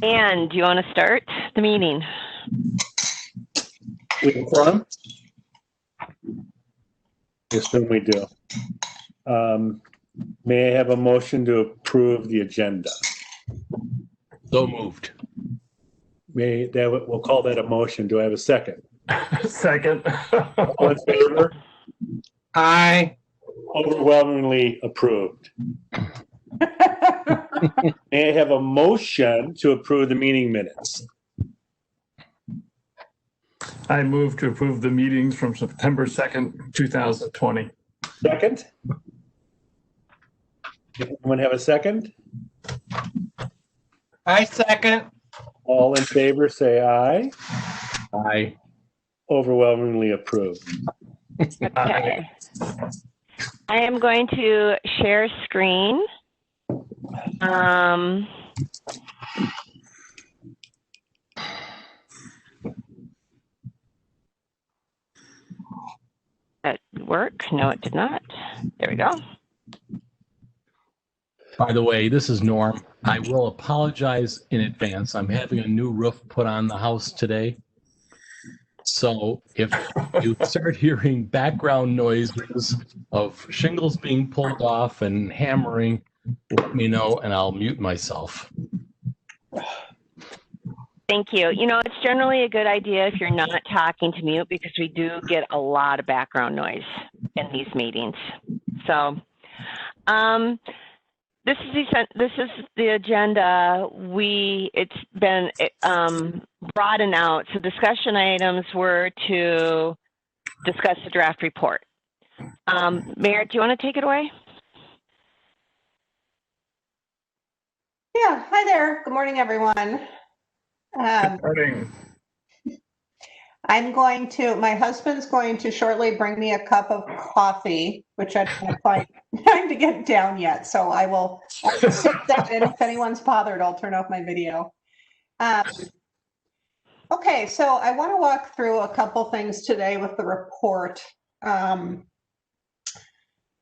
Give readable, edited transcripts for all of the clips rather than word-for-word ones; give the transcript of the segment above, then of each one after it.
And do you want to start the meeting? We confirm? I assume we do. May I have a motion to approve the agenda? So moved. We'll call that a motion. Do I have a second? Second. All in favor? Aye. Overwhelmingly approved. May I have a motion to approve the meeting minutes? I move to approve the meetings from September 2nd, 2020. Second? Anyone have a second? I second. All in favor, say aye. Aye. Overwhelmingly approved. Okay. I am going to share screen. That work? No, it did not. There we go. By the way, this is Norm. I will apologize in advance. I'm having a new roof put on the house today. So if you start hearing background noises of shingles being pulled off and hammering, let me know and I'll mute myself. Thank you. You know, it's generally a good idea if you're not talking to mute because we do get a lot of background noise in these meetings. So, this is the agenda. It's been broadened out. So discussion items were to discuss the draft report. Mayor, do you want to take it away? Yeah, hi there. Good morning, everyone. Good morning. My husband's going to shortly bring me a cup of coffee, which I don't find time to get down yet. So I'll sit that in. If anyone's bothered, I'll turn off my video. Okay, so I want to walk through a couple things today with the report.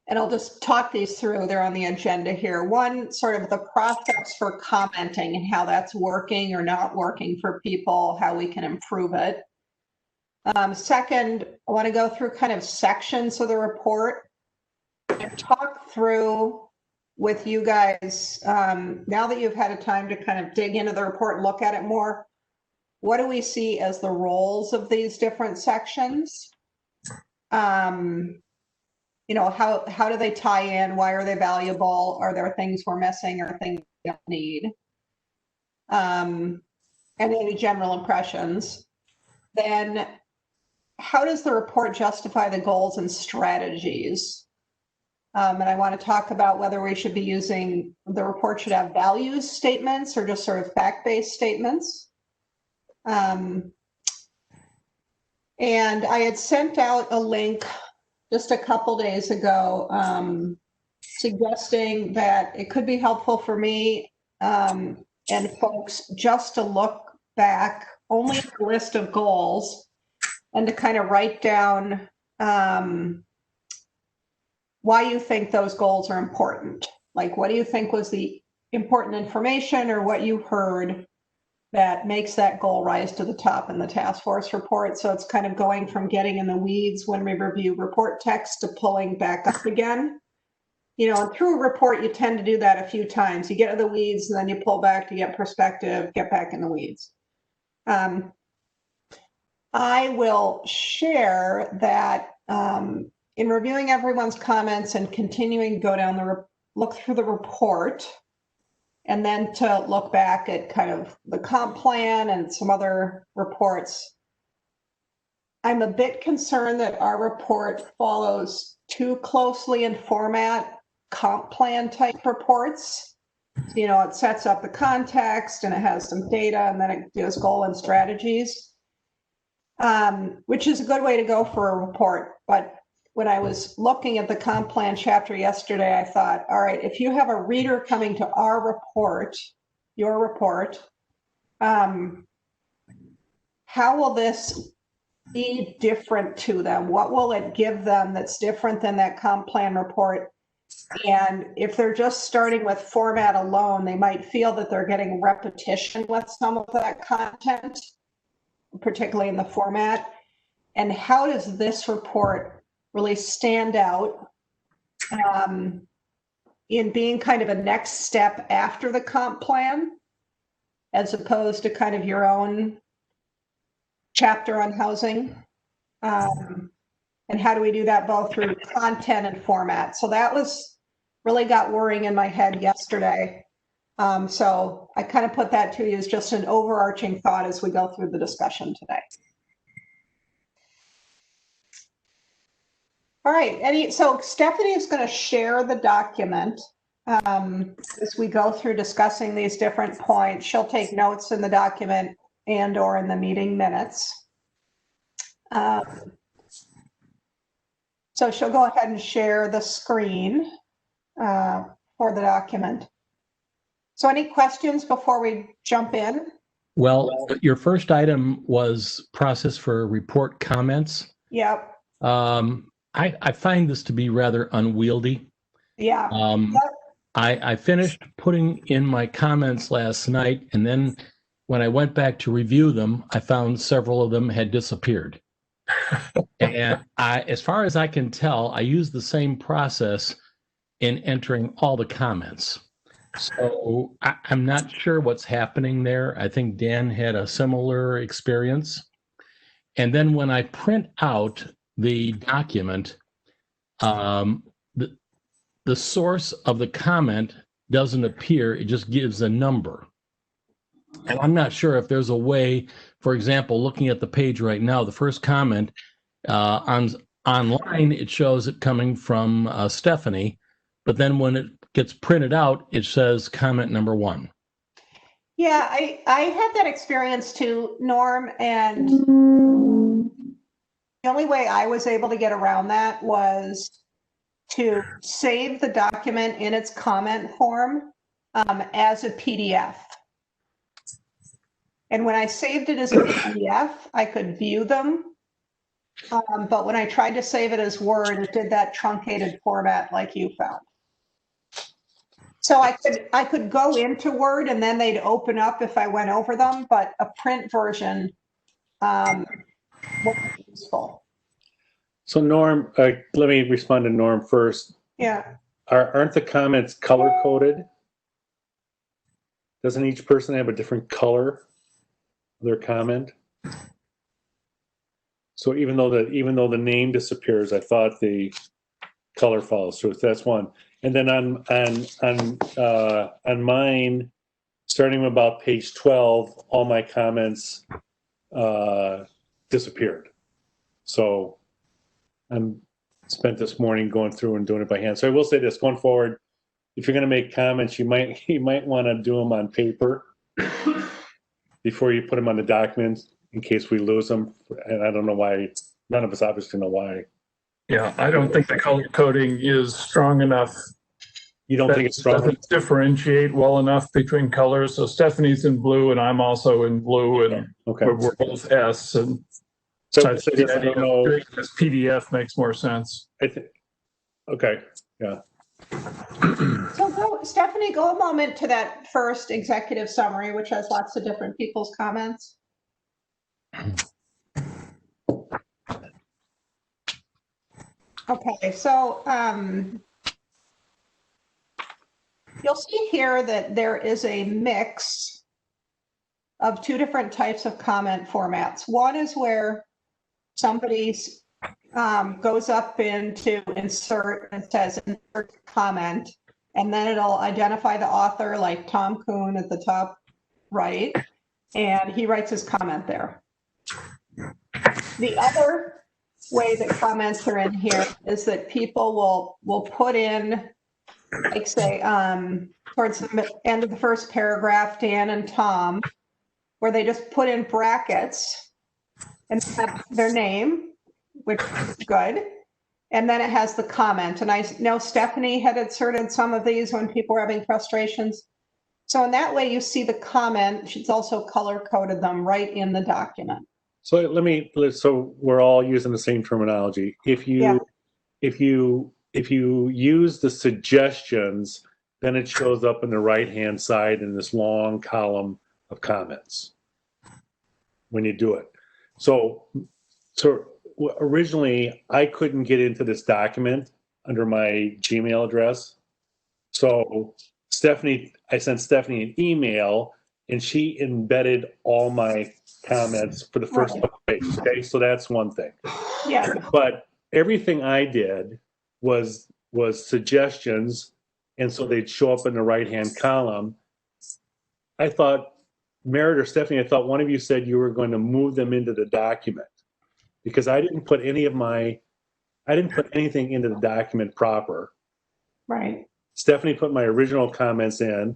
And I'll just talk these through. They're on the agenda here. One, sort of the process for commenting and how that's working or not working for people, how we can improve it. Second, I want to go through kind of sections of the report and talk through with you guys, now that you've had a time to kind of dig into the report and look at it more, what do we see as the roles of these different sections? You know, how do they tie in? Why are they valuable? Are there things we're missing or things we don't need? And any general impressions. Then how does the report justify the goals and strategies? And I want to talk about whether we should be using, the report should have values statements or just sort of fact-based statements. And I had sent out a link just a couple days ago, suggesting that it could be helpful for me and folks just to look back only at the list of goals and to kind of write down why you think those goals are important. Like, what do you think was the important information or what you heard that makes that goal rise to the top in the task force report? So it's kind of going from getting in the weeds when we review report text to pulling back up again. You know, and through a report, you tend to do that a few times. You get in the weeds and then you pull back to get perspective, get back in the weeds. I will share that in reviewing everyone's comments and continuing to go down look through the report, and then to look back at kind of the comp plan and some other reports, I'm a bit concerned that our report follows too closely in format comp plan type reports. You know, it sets up the context and it has some data and then it gives goal and strategies, which is a good way to go for a report. But when I was looking at the comp plan chapter yesterday, I thought, all right, if you have a reader coming to our report, your report, how will this be different to them? What will it give them that's different than that comp plan report? And if they're just starting with format alone, they might feel that they're getting repetition with some of that content, particularly in the format. And how does this report really stand out in being kind of a next step after the comp plan, as opposed to kind of your own chapter on housing? And how do we do that both through content and format? So that was really got worrying in my head yesterday. So I kind of put that to you as just an overarching thought as we go through the discussion today. All right, so Stephanie is going to share the document as we go through discussing these different points. She'll take notes in the document and or in the meeting minutes. So she'll go ahead and share the screen for the document. So any questions before we jump in? Well, your first item was process for report comments. Yep. I find this to be rather unwieldy. Yeah. I finished putting in my comments last night, and then when I went back to review them, I found several of them had disappeared. And as far as I can tell, I used the same process in entering all the comments. So I'm not sure what's happening there. I think Dan had a similar experience. And then when I print out the document, the source of the comment doesn't appear. It just gives a number. And I'm not sure if there's a way, for example, looking at the page right now, the first comment online, it shows it coming from Stephanie, but then when it gets printed out, it says comment number 1. Yeah, I had that experience too, Norm, and the only way I was able to get around that was to save the document in its comment form as a PDF. And when I saved it as a PDF, I could view them. But when I tried to save it as Word, it did that truncated format like you found. So I could go into Word and then they'd open up if I went over them, but a print version wasn't useful. So Norm, let me respond to Norm first. Yeah. Aren't the comments color coded? Doesn't each person have a different color of their comment? So even though the name disappears, I thought the color follows through. So that's one. And then on mine, starting from about page 12, all my comments disappeared. So I'm spent this morning going through and doing it by hand. So I will say this: going forward, if you're going to make comments, you might want to do them on paper before you put them on the documents, in case we lose them. And I don't know why. None of us obviously know why. Yeah, I don't think the color coding is strong enough. You don't think it's strong enough? Doesn't differentiate well enough between colors. So Stephanie's in blue and I'm also in blue, and Okay. we're both S. And So I think I don't know. doing this PDF makes more sense. Okay. Yeah. So Stephanie, go a moment to that first executive summary, which has lots of different people's comments. Okay, so you'll see here that there is a mix of two different types of comment formats. One is where somebody goes up into insert and says insert comment, and then it'll identify the author, like Tom Kuhn at the top right, and he writes his comment there. The other way that comments are in here is that people will put in, like say, towards the end of the first paragraph, Dan and Tom, where they just put in brackets and have their name, which is good. And then it has the comment. And I know Stephanie had inserted some of these when people were having frustrations. So in that way, you see the comment. She's also color coded them right in the document. So so we're all using the same terminology. If you if you use the suggestions, then it shows up in the right-hand side in this long column of comments when you do it. So originally, I couldn't get into this document under my Gmail address. So I sent Stephanie an email, and she embedded all my comments for the first couple pages. Okay, so that's one thing. Yeah. But everything I did was suggestions, and so they'd show up in the right-hand column. I thought, Merritt or Stephanie, I thought one of you said you were going to move them into the document, because I didn't put anything into the document proper. Right. Stephanie put my original comments in,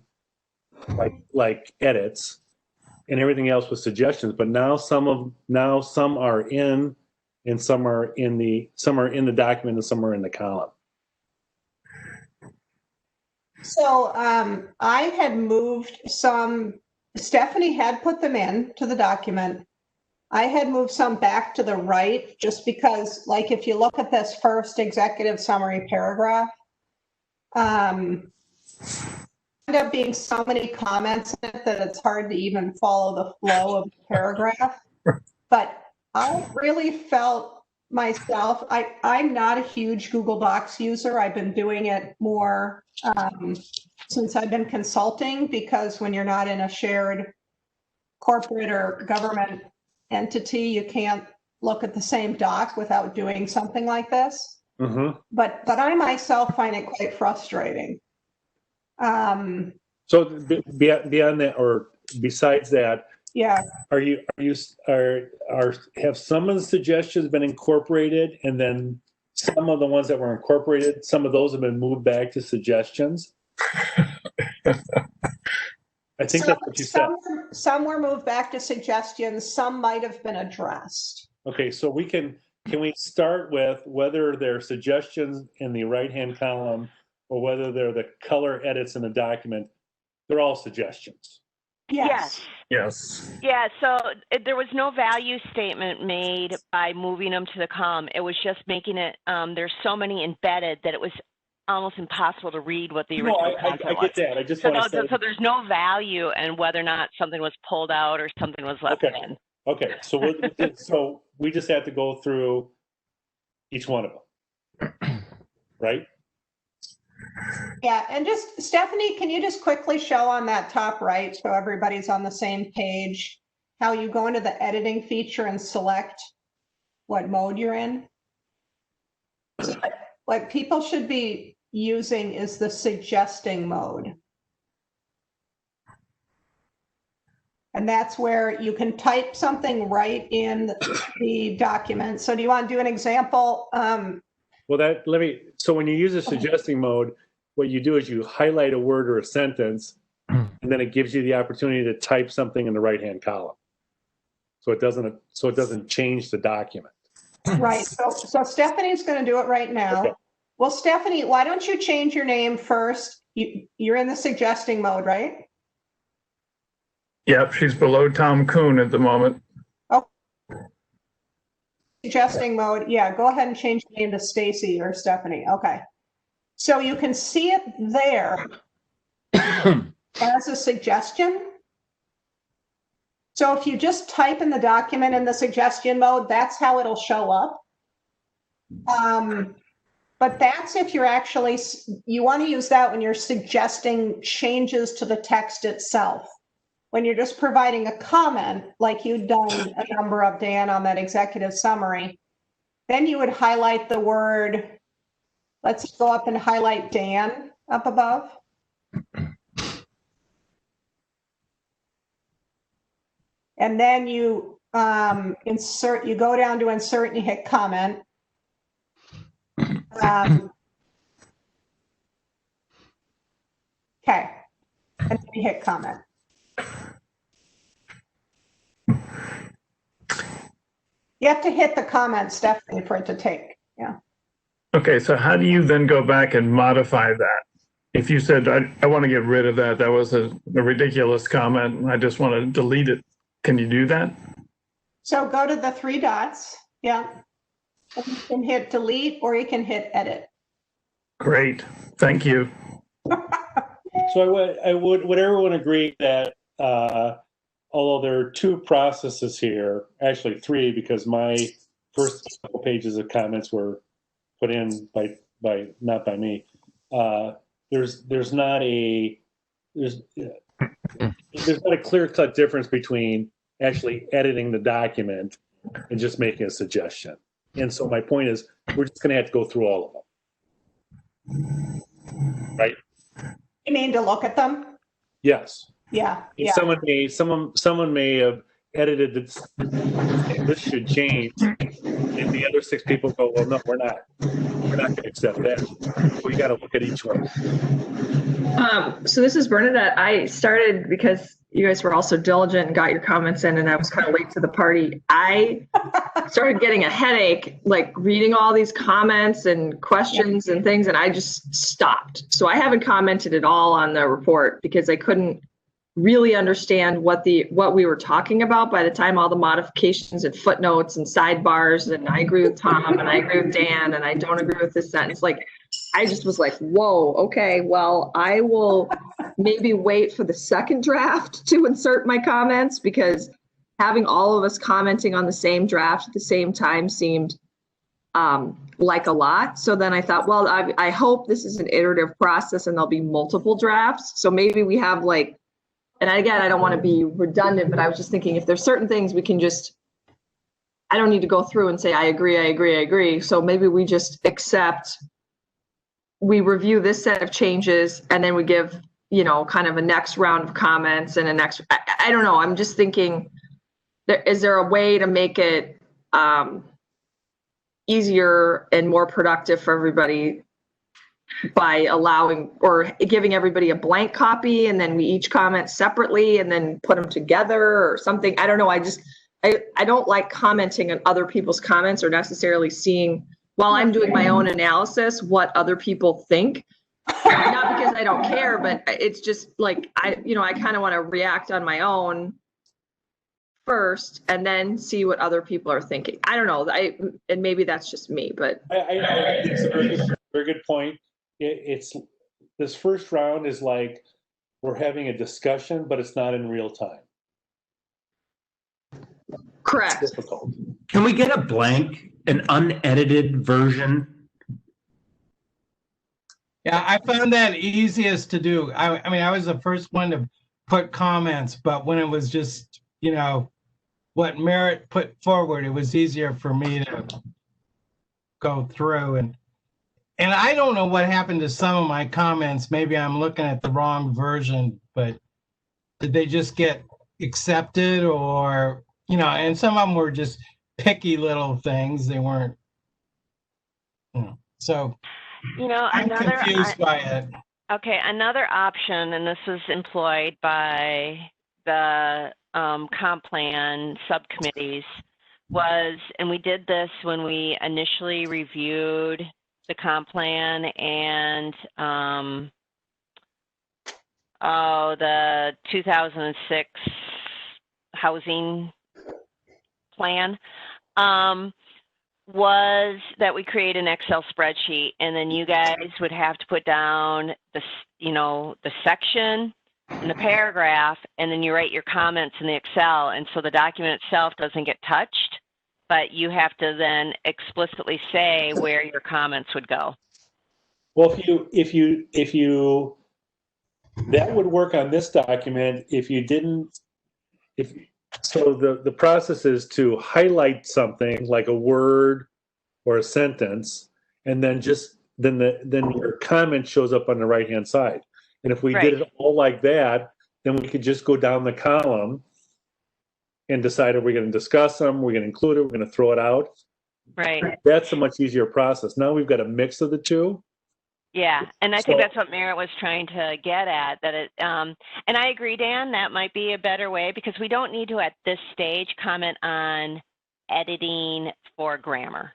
like edits, and everything else was suggestions. But now some are in, and some are in the document, and some are in the column. So I had moved some. Stephanie had put them in to the document. I had moved some back to the right, just because, like, if you look at this first executive summary paragraph, end up being so many comments in it that it's hard to even follow the flow of the paragraph. But I really felt myself, I'm not a huge Google Docs user. I've been doing it more since I've been consulting, because when you're not in a shared corporate or government entity, you can't look at the same doc without doing something like this. Mm-hmm. But I myself find it quite frustrating. So beyond that, or besides that, Yeah. Have some of the suggestions been incorporated, and then some of the ones that were incorporated, some of those have been moved back to suggestions? I think that's what you said. Some were moved back to suggestions. Some might have been addressed. Okay, so can we start with whether they're suggestions in the right-hand column or whether they're the color edits in the document? They're all suggestions. Yes. Yes. Yeah, so there was no value statement made by moving them to the column. It was just making it, there's so many embedded that it was almost impossible to read what the original content was. I get that. I just So, want to say. so there's no value in whether or not something was pulled out or something was left in. Okay, so we just have to go through each one of them, right? Yeah, and just, Stephanie, can you just quickly show on that top right, so everybody's on the same page, how you go into the editing feature and select what mode you're in? What people should be using is the suggesting mode. And that's where you can type something right in the document. So do you want to do an example? So when you use a suggesting mode, what you do is you highlight a word or a sentence, and then it gives you the opportunity to type something in the right-hand column. So it doesn't change the document. Right. So Stephanie's going to do it right now. Okay. Well, Stephanie, why don't you change your name first? You're in the suggesting mode, right? Yep, she's below Tom Kuhn at the moment. Oh, suggesting mode. Yeah, go ahead and change your name to Stacy or Stephanie. Okay. So you can see it there as a suggestion. So if you just type in the document in the suggestion mode, that's how it'll show up. But that's if you're actually, you want to use that when you're suggesting changes to the text itself. When you're just providing a comment, like you'd done a number of, Dan, on that executive summary, then you would highlight the word. Let's go up and highlight Dan up above. And then you you go down to insert and you hit comment. Okay, and then you hit comment. You have to hit the comment, Stephanie, for it to take. Yeah. Okay, so how do you then go back and modify that? If you said, I want to get rid of that, that was a ridiculous comment, and I just want to delete it. Can you do that? So go to the three dots. Yeah. And you can hit delete or you can hit edit. Great. Thank you. So would everyone agree that, although there are two processes here, actually three, because my first couple pages of comments were put in not by me. There's not a clear-cut difference between actually editing the document and just making a suggestion. And so my point is, we're just going to have to go through all of them, right? You mean to look at them? Yes. Yeah. And Yeah. someone may have edited this. This should change, and the other six people go, "Well, no, we're not going to accept that." We got to look at each one. So this is Bernadette. I started because you guys were also diligent and got your comments in, and I was kind of late to the party. I started getting a headache, like reading all these comments and questions and things, and I just stopped. So I haven't commented at all on the report because I couldn't really understand what we were talking about by the time all the modifications and footnotes and sidebars, and I agree with Tom and I agree with Dan and I don't agree with this sentence. Like, I just was like, whoa, okay, well, I will maybe wait for the second draft to insert my comments, because having all of us commenting on the same draft at the same time seemed like a lot. So then I thought, well, I hope this is an iterative process and there'll be multiple drafts. So maybe we have like, and again, I don't want to be redundant, but I was just thinking if there's certain things we can just, I don't need to go through and say, I agree. So maybe we just accept, we review this set of changes and then we give, kind of a next round of comments and a next, I don't know. I'm just thinking, is there a way to make it easier and more productive for everybody by allowing or giving everybody a blank copy and then we each comment separately and then put them together or something? I don't know. I don't like commenting on other people's comments or necessarily seeing, while I'm doing my own analysis, what other people think. Not because I don't care, but it's just like, I kind of want to react on my own first and then see what other people are thinking. I don't know. And maybe that's just me, but I think it's a very good point. It's this first round is like we're having a discussion, but it's not in real time. correct. It's difficult. Can we get an unedited version? Yeah, I found that easiest to do. I mean, I was the first one to put comments, but when it was just, what Merritt put forward, it was easier for me to go through. And I don't know what happened to some of my comments. Maybe I'm looking at the wrong version, but did they just get accepted or, and some of them were just picky little things. They weren't, so. I'm confused by it. Okay, another option, and this was employed by the comp plan subcommittees, was, and we did this when we initially reviewed the comp plan and the 2006 housing plan. Was that we create an Excel spreadsheet and then you guys would have to put down the section and the paragraph, and then you write your comments in the Excel. And so the document itself doesn't get touched, but you have to then explicitly say where your comments would go. Well, if you that would work on this document. So the process is to highlight something like a word or a sentence, and then then your comment shows up on the right-hand side. And if we did it all like that, then we could just go down the column and decide if we're going to discuss them, we're going to include it, we're going to throw it out. Right. That's a much easier process. Now we've got a mix of the two. Yeah, and I think that's what Merritt was trying to get at, that it, and I agree, Dan, that might be a better way, because we don't need to, at this stage, comment on editing for grammar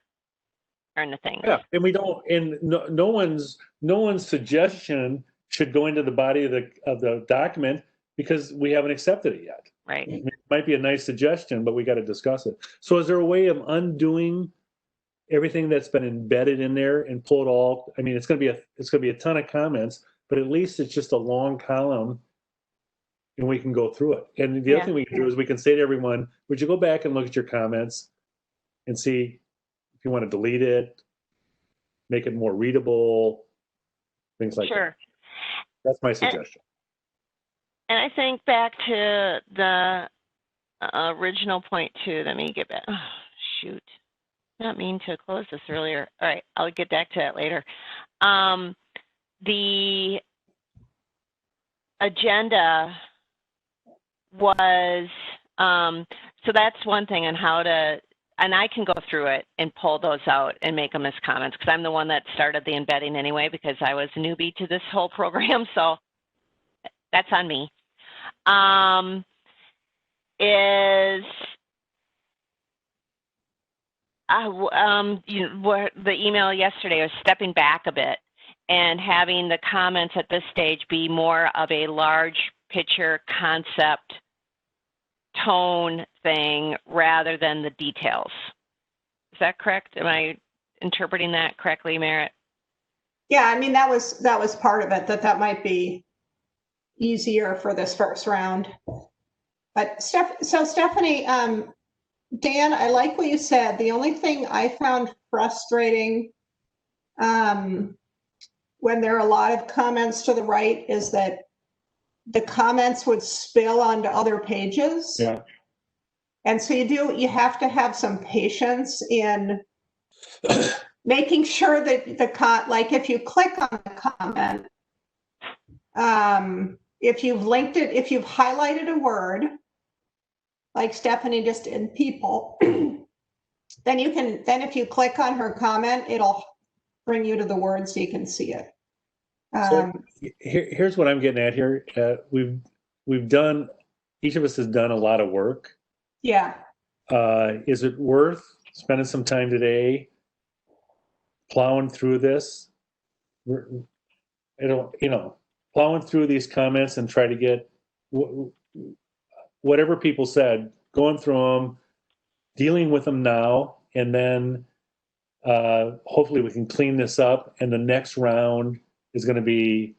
or anything. Yeah, and we don't, and no one's suggestion should go into the body of the document because we haven't accepted it yet. Right. It might be a nice suggestion, but we got to discuss it. So is there a way of undoing everything that's been embedded in there and pull it all. I mean, it's going to be a ton of comments, but at least it's just a long column and we can go through it. And the other thing we can do is we can say to everyone, would you go back and look at your comments and see if you want to delete it, make it more readable, things like that. That's my suggestion. And I think back to the original point too. Let me get back. Oh, shoot. Not mean to close this earlier. All right, I'll get back to that later. The agenda was, so that's one thing on how to, and I can go through it and pull those out and make them as comments because I'm the one that started the embedding anyway because I was a newbie to this whole program, so that's on me. The email yesterday was stepping back a bit and having the comments at this stage be more of a large picture concept tone thing rather than the details. Is that correct? Am I interpreting that correctly, Merritt? Yeah, I mean, that was part of it, that might be easier for this first round. But Stephanie, Dan, I like what you said. The only thing I found frustrating when there are a lot of comments to the right is that the comments would spill onto other pages. Yeah. And so you have to have some patience in making sure that like if you click on the comment, if you've linked it, if you've highlighted a word, like Stephanie just in people, then if you click on her comment, it'll bring you to the word so you can see it. So here's what I'm getting at here. We've done, each of us has done a lot of work. Yeah. Is it worth spending some time today plowing through this? Plowing through these comments and try to get whatever people said, going through them, dealing with them now, and then hopefully we can clean this up and the next round is going to be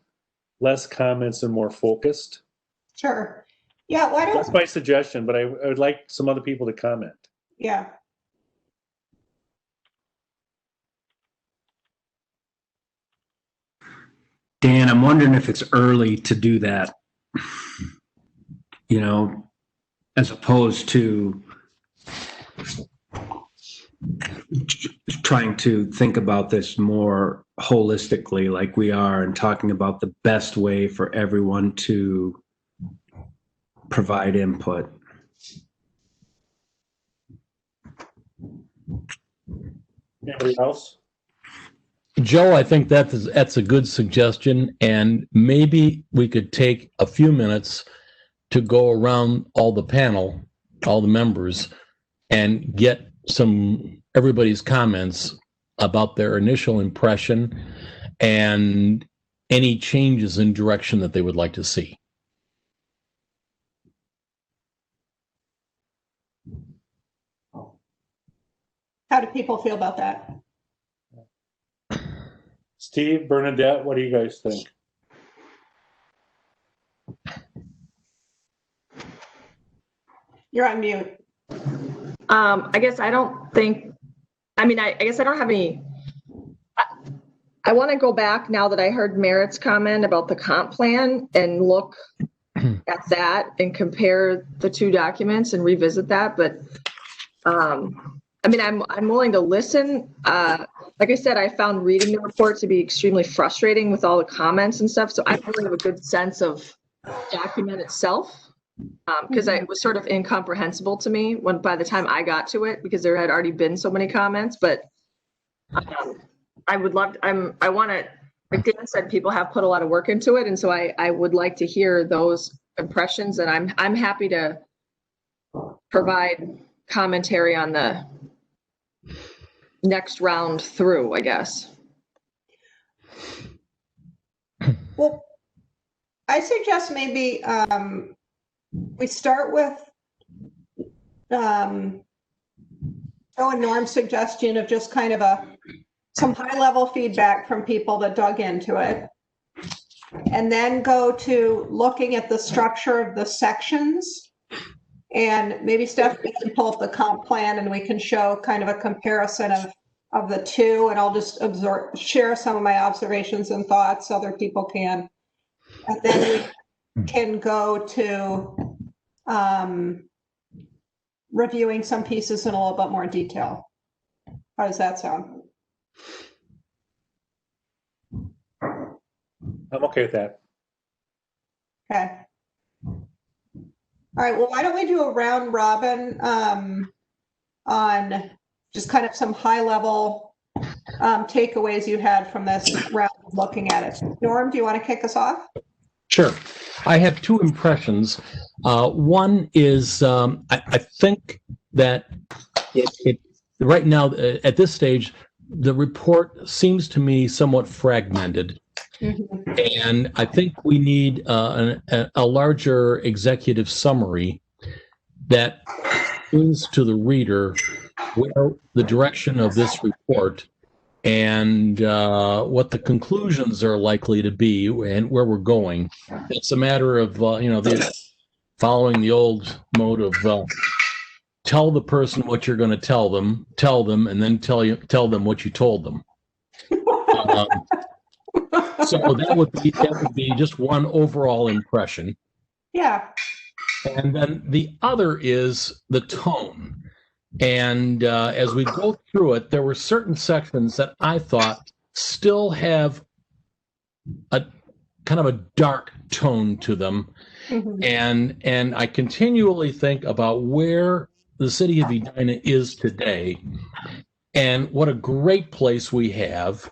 less comments and more focused. Sure. Yeah, why don't... That's my suggestion, but I would like some other people to comment. Yeah. Dan, I'm wondering if it's early to do that, as opposed to trying to think about this more holistically like we are and talking about the best way for everyone to provide input. Anybody else? Joe, I think that's a good suggestion, and maybe we could take a few minutes to go around all the panel, all the members, and get everybody's comments about their initial impression and any changes in direction that they would like to see. How do people feel about that? Steve, Bernadette, what do you guys think? You're on mute. I guess I don't think, I guess I don't have any, I want to go back now that I heard Merritt's comment about the comp plan and look at that and compare the two documents and revisit that. But I'm willing to listen. Like I said, I found reading the report to be extremely frustrating with all the comments and stuff. So I don't really have a good sense of document itself. Because it was sort of incomprehensible to me by the time I got to it, because there had already been so many comments. But I would love, I want to, like Dan said, people have put a lot of work into it, and so I would like to hear those impressions, and I'm happy to provide commentary on the next round through, I guess. Well, I suggest maybe we start with Joe and Norm's suggestion of just kind of some high-level feedback from people that dug into it. And then go to looking at the structure of the sections. And maybe Stephanie can pull up the comp plan and we can show kind of a comparison of the two. And I'll just share some of my observations and thoughts. Other people can. And then we can go to reviewing some pieces in a little bit more detail. How does that sound? I'm okay with that. Okay. All right, well, why don't we do a round robin on just kind of some high level takeaways you had from this round of looking at it. Norm, do you want to kick us off? Sure. I have two impressions. One is I think that it right now at this stage, the report seems to me somewhat fragmented. Mm-hmm. And I think we need a larger executive summary that brings to the reader where the direction of this report and what the conclusions are likely to be and where we're going. It's a matter of following the old mode of tell the person what you're going to tell them, and then tell them what you told them. So that would be just one overall impression. Yeah. And then the other is the tone. And as we go through it, there were certain sections that I thought still have a kind of a dark tone to them. Mm-hmm. And I continually think about where the city of Edina is today and what a great place we have.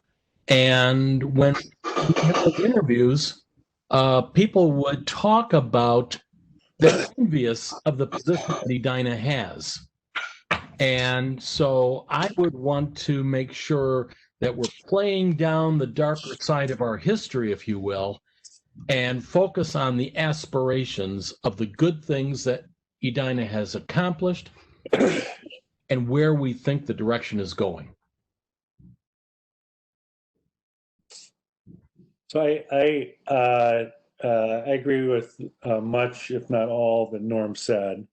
And when we have interviews, people would talk about the envious of the position that Edina has. And so I would want to make sure that we're playing down the darker side of our history, if you will, and focus on the aspirations of the good things that Edina has accomplished and where we think the direction is going. So I agree with much, if not all, that Norm said.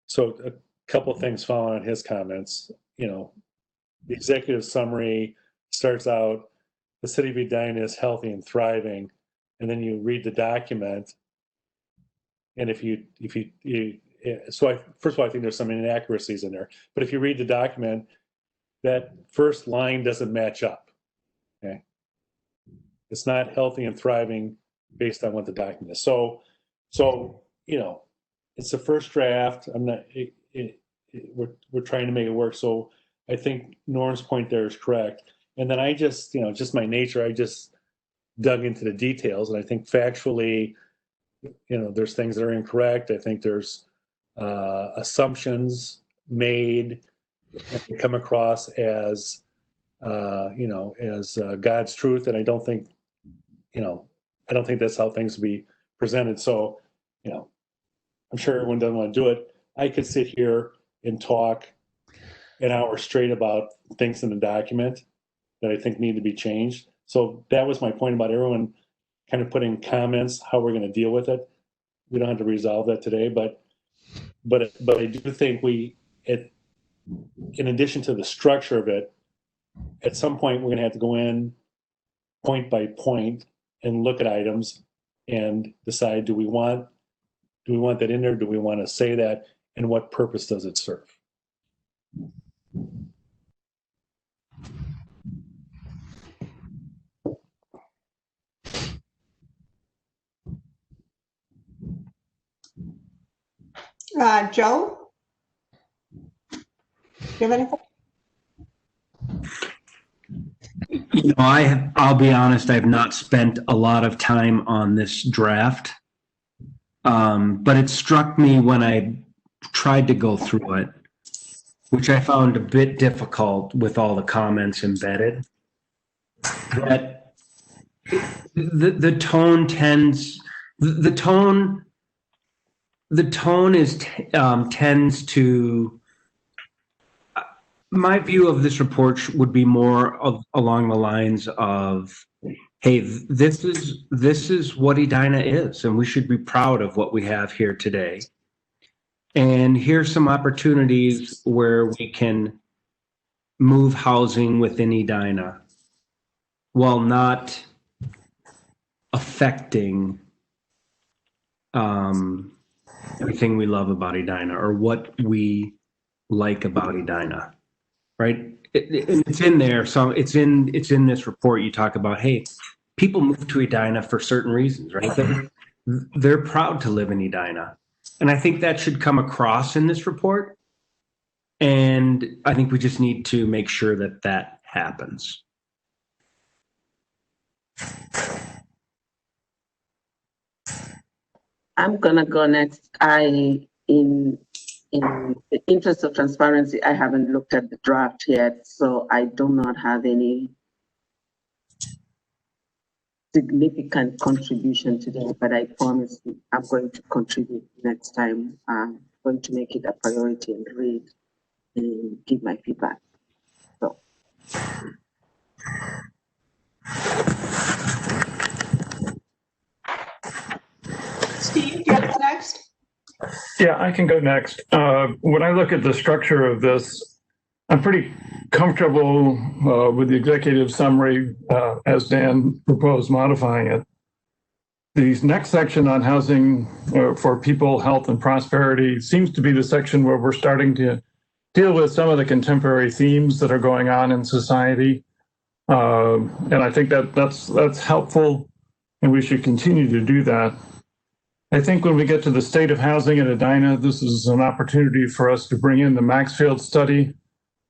So a couple of things following on his comments. The executive summary starts out, the city of Edina is healthy and thriving, and then you read the document, and first of all, I think there's some inaccuracies in there. But if you read the document, that first line doesn't match up. Okay. It's not healthy and thriving based on what the document is. So it's the first draft. We're trying to make it work. So I think Norm's point there is correct. And then I just my nature, I just dug into the details, and I think factually, there's things that are incorrect. I think there's assumptions made that come across as God's truth, and I don't think that's how things will be presented. So, I'm sure everyone doesn't want to do it. I could sit here and talk an hour straight about things in the document that I think need to be changed. So that was my point about everyone kind of putting comments, how we're going to deal with it. We don't have to resolve that today, but I do think in addition to the structure of it, at some point we're going to have to go in point by point and look at items and decide, do we want that in there? Do we want to say that? And what purpose does it serve? Joe? Do you have anything? I'll be honest, I've not spent a lot of time on this draft. But it struck me when I tried to go through it, which I found a bit difficult with all the comments embedded, that the tone tends to My view of this report would be more along the lines of, hey, this is what Edina is, and we should be proud of what we have here today. And here's some opportunities where we can move housing within Edina while not affecting everything we love about Edina or what we like about Edina, right? It's in there. So it's in this report. You talk about, hey, people move to Edina for certain reasons, right? They're proud to live in Edina. And I think that should come across in this report. And I think we just need to make sure that that happens. I'm gonna go next. In the interest of transparency, I haven't looked at the draft yet, so I do not have any significant contribution today, but I promise I'm going to contribute next time. I'm going to make it a priority and read and give my feedback. So. Steve, do you have the next? Yeah, I can go next. When I look at the structure of this, I'm pretty comfortable with the executive summary as Dan proposed modifying it. The next section on housing for people, health, and prosperity seems to be the section where we're starting to deal with some of the contemporary themes that are going on in society. And I think that's helpful, and we should continue to do that. I think when we get to the state of housing in Edina, this is an opportunity for us to bring in the Maxfield study.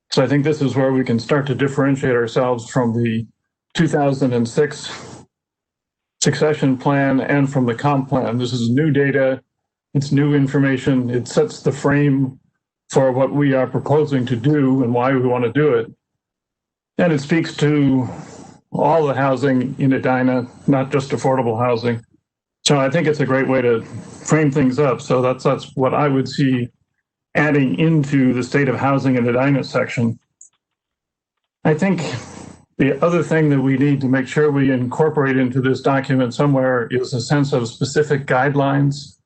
So I think this is where we can start to differentiate ourselves from the 2006 succession plan and from the comp plan. This is new data, it's new information, it sets the frame for what we are proposing to do and why we want to do it. And it speaks to all the housing in Edina, not just affordable housing. So I think it's a great way to frame things up. So that's what I would see adding into the state of housing in the Edina section. I think the other thing that we need to make sure we incorporate into this document somewhere is a sense of specific guidelines.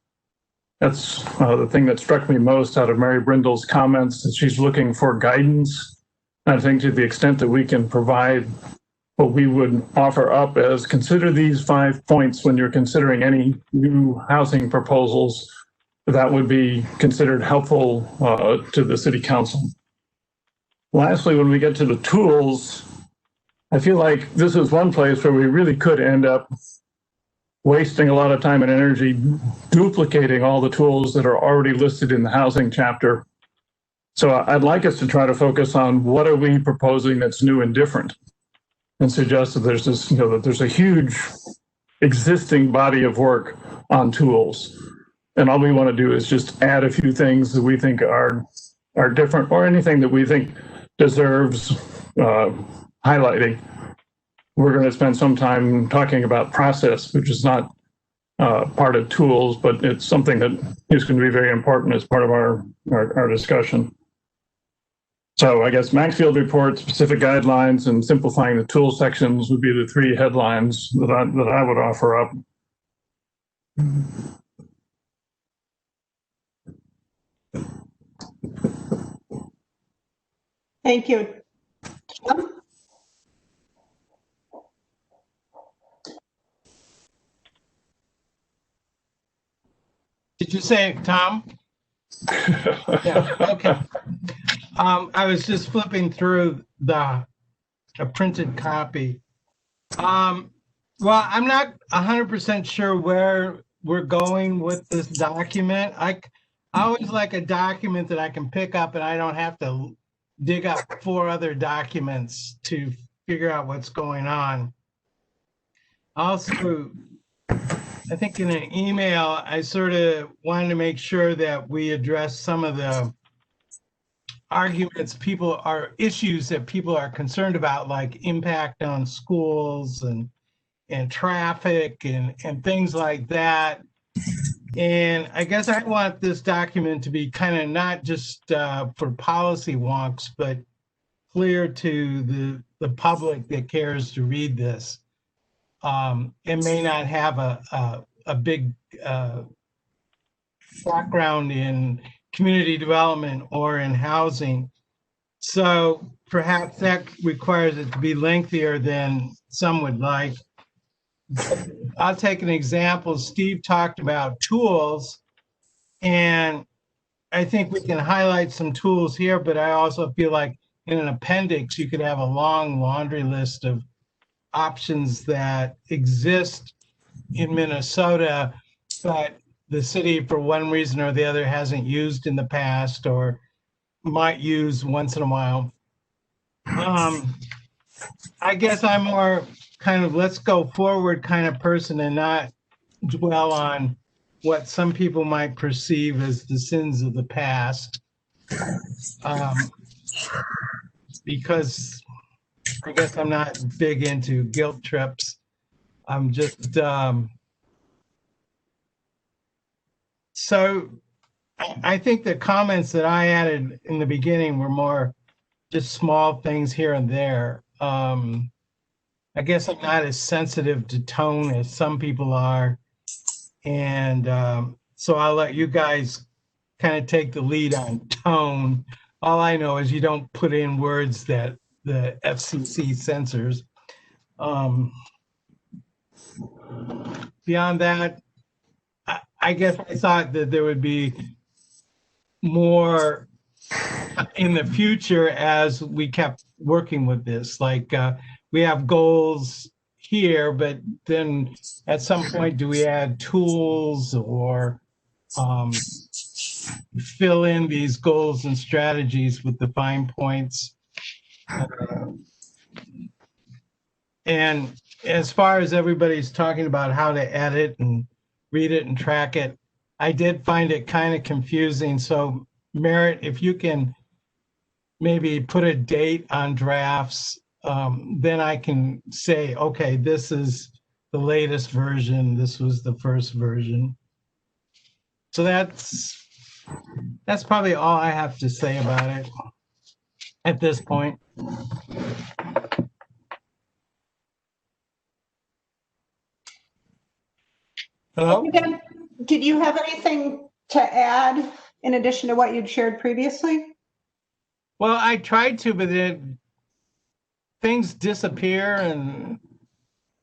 That's the thing that struck me most out of Mary Brindle's comments, that she's looking for guidance. I think to the extent that we can provide what we would offer up as consider these 5 points when you're considering any new housing proposals, that would be considered helpful to the city council. Lastly, when we get to the tools, I feel like this is one place where we really could end up wasting a lot of time and energy duplicating all the tools that are already listed in the housing chapter. So I'd like us to try to focus on what are we proposing that's new and different, and suggest that there's this, that there's a huge existing body of work on tools. And all we want to do is just add a few things that we think are different, or anything that we think deserves highlighting. We're going to spend some time talking about process, which is not part of tools, but it's something that is going to be very important as part of our discussion. So I guess Maxfield report, specific guidelines, and simplifying the tool sections would be the 3 headlines that I would offer up. Thank you. Tom? Did you say Tom? Yeah, okay. I was just flipping through a printed copy. Well, I'm not 100% sure where we're going with this document. I always like a document that I can pick up and I don't have to dig up 4 other documents to figure out what's going on. Also, I think in an email, I sort of wanted to make sure that we address some of the arguments issues that people are concerned about, like impact on schools and traffic and things like that. And I guess I want this document to be kind of not just for policy wonks, but clear to the public that cares to read this. It may not have a big background in community development or in housing. So perhaps that requires it to be lengthier than some would like. I'll take an example. Steve talked about tools, and I think we can highlight some tools here, but I also feel like in an appendix, you could have a long laundry list of options that exist in Minnesota, but the city, for one reason or the other, hasn't used in the past or might use once in a while. I guess I'm more kind of let's go forward kind of person and not dwell on what some people might perceive as the sins of the past. Because I guess I'm not big into guilt trips. I'm just, so I think the comments that I added in the beginning were more just small things here and there. I guess I'm not as sensitive to tone as some people are. And so I'll let you guys kind of take the lead on tone. All I know is you don't put in words that the FCC censors. Beyond that, I guess I thought that there would be more in the future as we kept working with this. Like we have goals here, but then at some point, do we add tools or fill in these goals and strategies with the fine points? And as far as everybody's talking about how to edit and read it and track it, I did find it kind of confusing. So Merritt, if you can maybe put a date on drafts, then I can say, okay, this is the latest version. This was the first version. So that's probably all I have to say about it at this point. Hello? Again, did you have anything to add in addition to what you'd shared previously? Well, I tried to, but then things disappear, and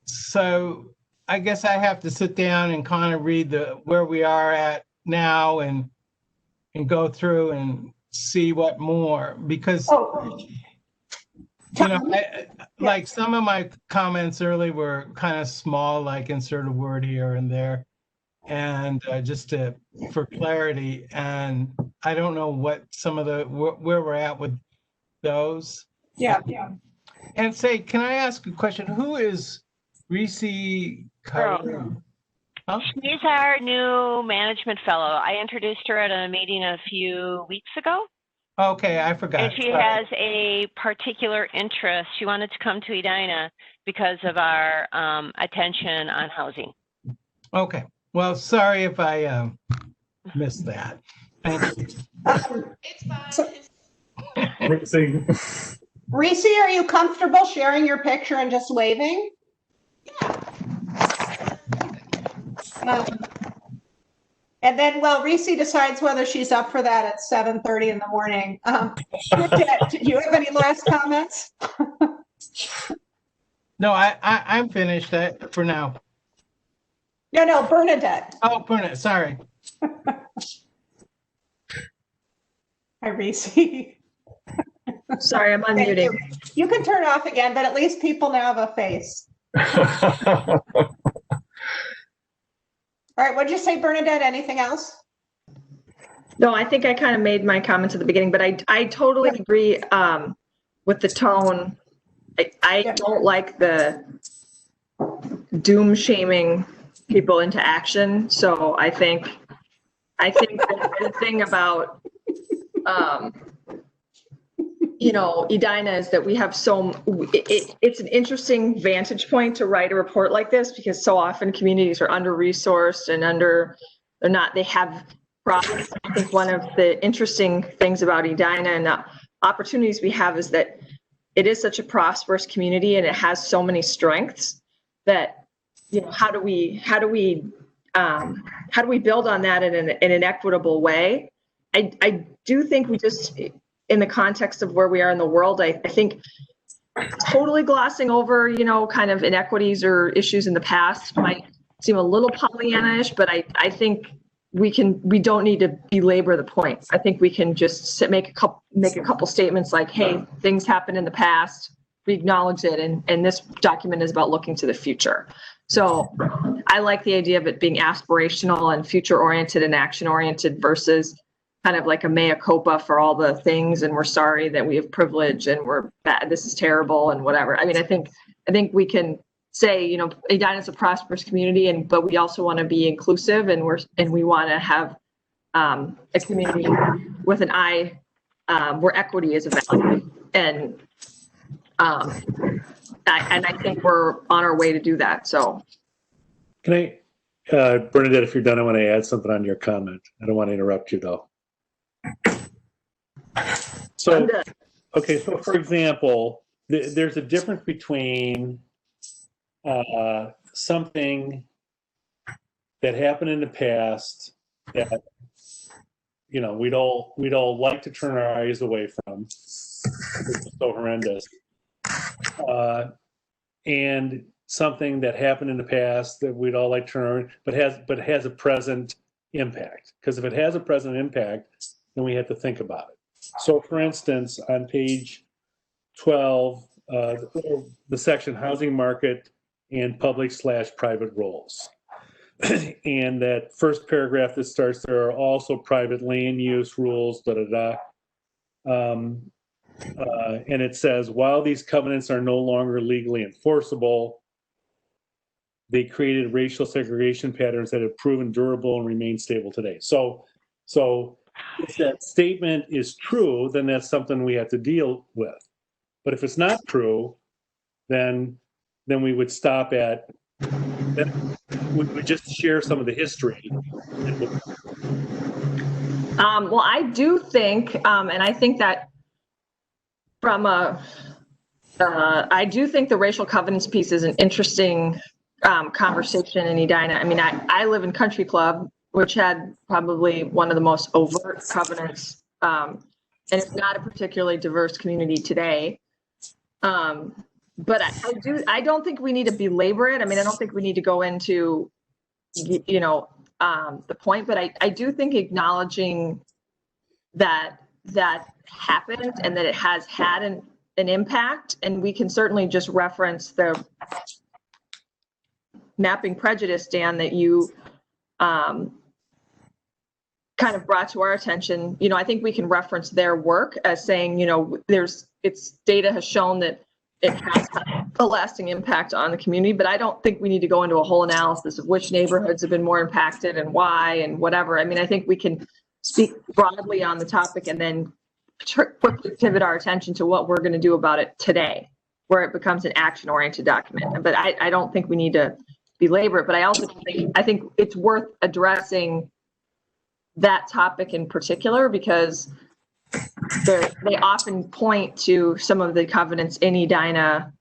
so I guess I have to sit down and kind of read where we are at now and go through and see what more, because you know, like some of my comments early were kind of small, like insert a word here and there, and just for clarity. And I don't know what some of where we're at with those. Yeah. And say, can I ask a question? Who is Reese Carter? Huh? She's our new management fellow. I introduced her at a meeting a few weeks ago. Okay, I forgot. And she has a particular interest. She wanted to come to Edina because of our attention on housing. Okay. Well, sorry if I missed that. Thank you. It's fine. Reese, are you comfortable sharing your picture and just waving? Yeah. And then, well, Reese decides whether she's up for that at 7:30 in the morning. Bernadette, do you have any last comments? No, I'm finished for now. No, Bernadette. Oh, Bernadette, sorry. Hi, Reese. Sorry, I'm unmuting. You can turn it off again, but at least people now have a face. All right, what'd you say, Bernadette? Anything else? No, I think I kind of made my comments at the beginning, but I totally agree with the tone. I don't like the doom shaming people into action. So I think the thing about Edina is that we have it's an interesting vantage point to write a report like this, because so often communities are under-resourced and they have problems. I think one of the interesting things about Edina and the opportunities we have is that it is such a prosperous community and it has so many strengths that, you know, how do we build on that in an equitable way? I do think we just, in the context of where we are in the world, I think totally glossing over, you know, kind of inequities or issues in the past might seem a little Pollyanna-ish, but I think we don't need to belabor the point. I think we can just make a couple statements like, hey, things happened in the past, we acknowledge it, and this document is about looking to the future. So I like the idea of it being aspirational and future-oriented and action-oriented versus kind of like a mea culpa for all the things, and we're sorry that we have privilege and we're bad, this is terrible and whatever. I mean, I think we can say, you know, Edina is a prosperous community, but we also want to be inclusive, and we want to have a community with an eye where equity is a value, and I think we're on our way to do that. So, can I, Bernadette, if you're done, I want to add something on your comment. I don't want to interrupt you though. So, okay, so for example, there's a difference between something that happened in the past that, you know, we'd all like to turn our eyes away from. It's so horrendous. And something that happened in the past that we'd all like to turn, but has a present impact. Because if it has a present impact, then we have to think about it. So, for instance, on page 12, the section housing market and public/private roles. And that first paragraph that starts, there are also private land use rules, and it says, while these covenants are no longer legally enforceable, they created racial segregation patterns that have proven durable and remain stable today. So if that statement is true, then that's something we have to deal with. But if it's not true, then we would stop at, then we would just share some of the history. Well, I do think, and I think that I do think the racial covenants piece is an interesting conversation in Edina. I mean, I live in Country Club, which had probably one of the most overt covenants, and it's not a particularly diverse community today. But I don't think we need to belabor it. I mean, I don't think we need to go into, you know, the point, but I do think acknowledging that happened and that it has had an impact, and we can certainly just reference the mapping prejudice, Dan, that you kind of brought to our attention. You know, I think we can reference their work as saying, you know, its data has shown that it has had a lasting impact on the community, but I don't think we need to go into a whole analysis of which neighborhoods have been more impacted and why and whatever. I mean, I think we can speak broadly on the topic and then quickly pivot our attention to what we're going to do about it today, where it becomes an action-oriented document. But I don't think we need to belabor it, but I also think it's worth addressing that topic in particular, because they often point to some of the covenants in Edina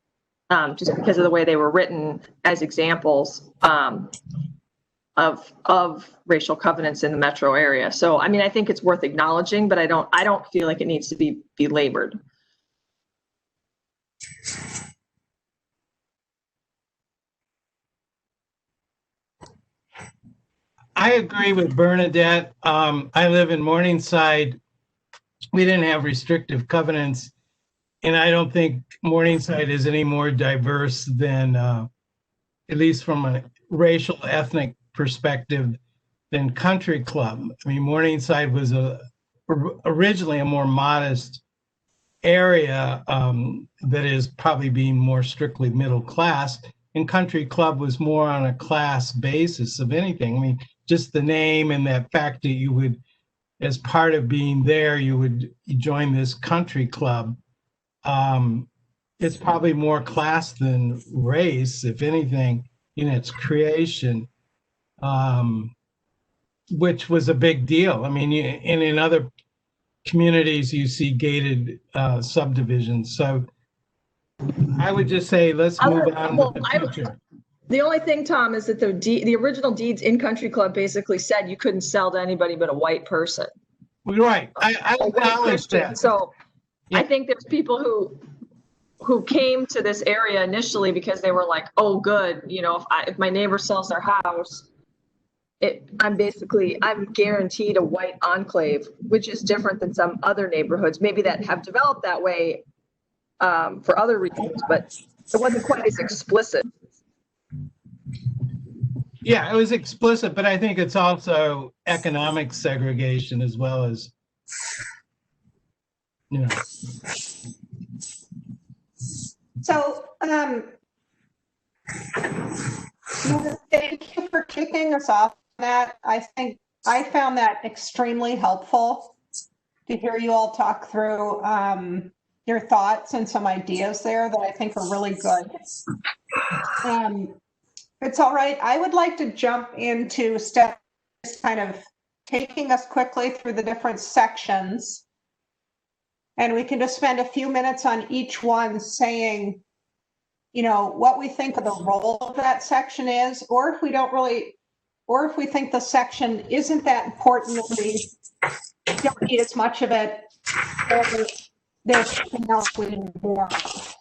just because of the way they were written as examples of racial covenants in the metro area. So, I mean, I think it's worth acknowledging, but I don't feel like it needs to be belabored. I agree with Bernadette. I live in Morningside. We didn't have restrictive covenants, and I don't think Morningside is any more diverse than, at least from a racial ethnic perspective, than Country Club. I mean, Morningside was originally a more modest area that is probably being more strictly middle class, and Country Club was more on a class basis of anything. I mean, just the name and that fact that you would, as part of being there, you join this country club. It's probably more class than race, if anything, in its creation, which was a big deal. I mean, in other communities, you see gated subdivisions. So I would just say, let's move on Well, with the future. The only thing, Tom, is that the original deeds in Country Club basically said you couldn't sell to anybody but a white person. Right, I A white acknowledge Christian. that. So Yeah. I think there's people who came to this area initially because they were like, oh, good, you know, if my neighbor sells their house, I'm guaranteed a white enclave, which is different than some other neighborhoods, maybe that have developed that way for other reasons, but it wasn't quite as explicit. Yeah, it was explicit, but I think it's also economic segregation as well as, you know. So, thank you for kicking us off on that. I think I found that extremely helpful to hear you all talk through your thoughts and some ideas there that I think are really good. It's all right. I would like to jump into steps, kind of taking us quickly through the different sections. And we can just spend a few minutes on each one saying, you know, what we think of the role of that section is, or if we don't really, or if we think the section isn't that important, that we don't need as much of it, or there's something else we need more of.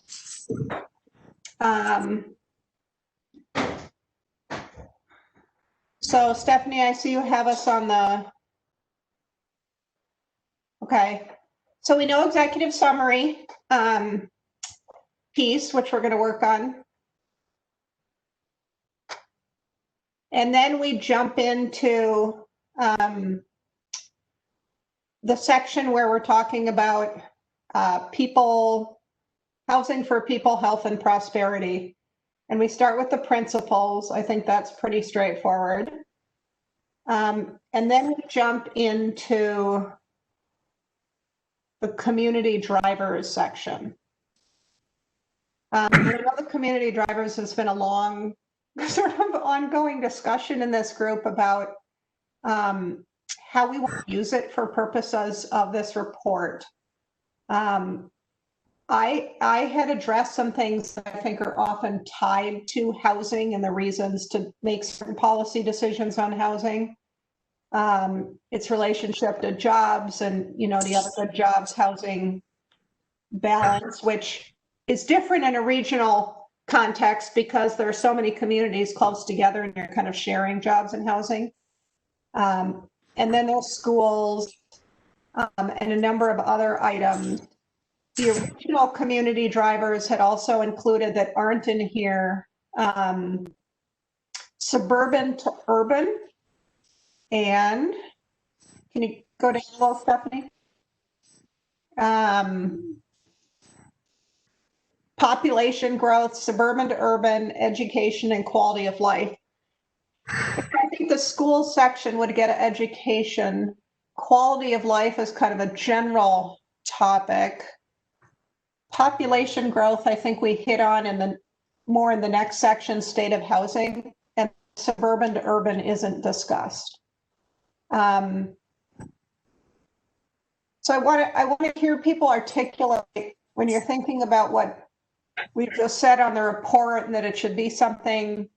So Stephanie, I see you have us on the, okay. So we know executive summary piece, which we're going to work on. And then we jump into the section where we're talking about housing for people, health, and prosperity. And we start with the principles. I think that's pretty straightforward. And then we jump into the community drivers section. I know the community drivers has been a long sort of ongoing discussion in this group about how we want to use it for purposes of this report. I had addressed some things that I think are often tied to housing and the reasons to make certain policy decisions on housing. Its relationship to jobs and, you know, the other good jobs housing balance, which is different in a regional context because there are so many communities close together and you're kind of sharing jobs and housing. And then there's schools and a number of other items. The original community drivers had also included that aren't in here, suburban to urban. And can you go to hello, Stephanie? Population growth, suburban to urban, education, and quality of life. I think the school section would get education. Quality of life is kind of a general topic. Population growth, I think we hit on more in the next section, state of housing, and suburban to urban isn't discussed. So I want to hear people articulate when you're thinking about what we've just said on the report and that it should be something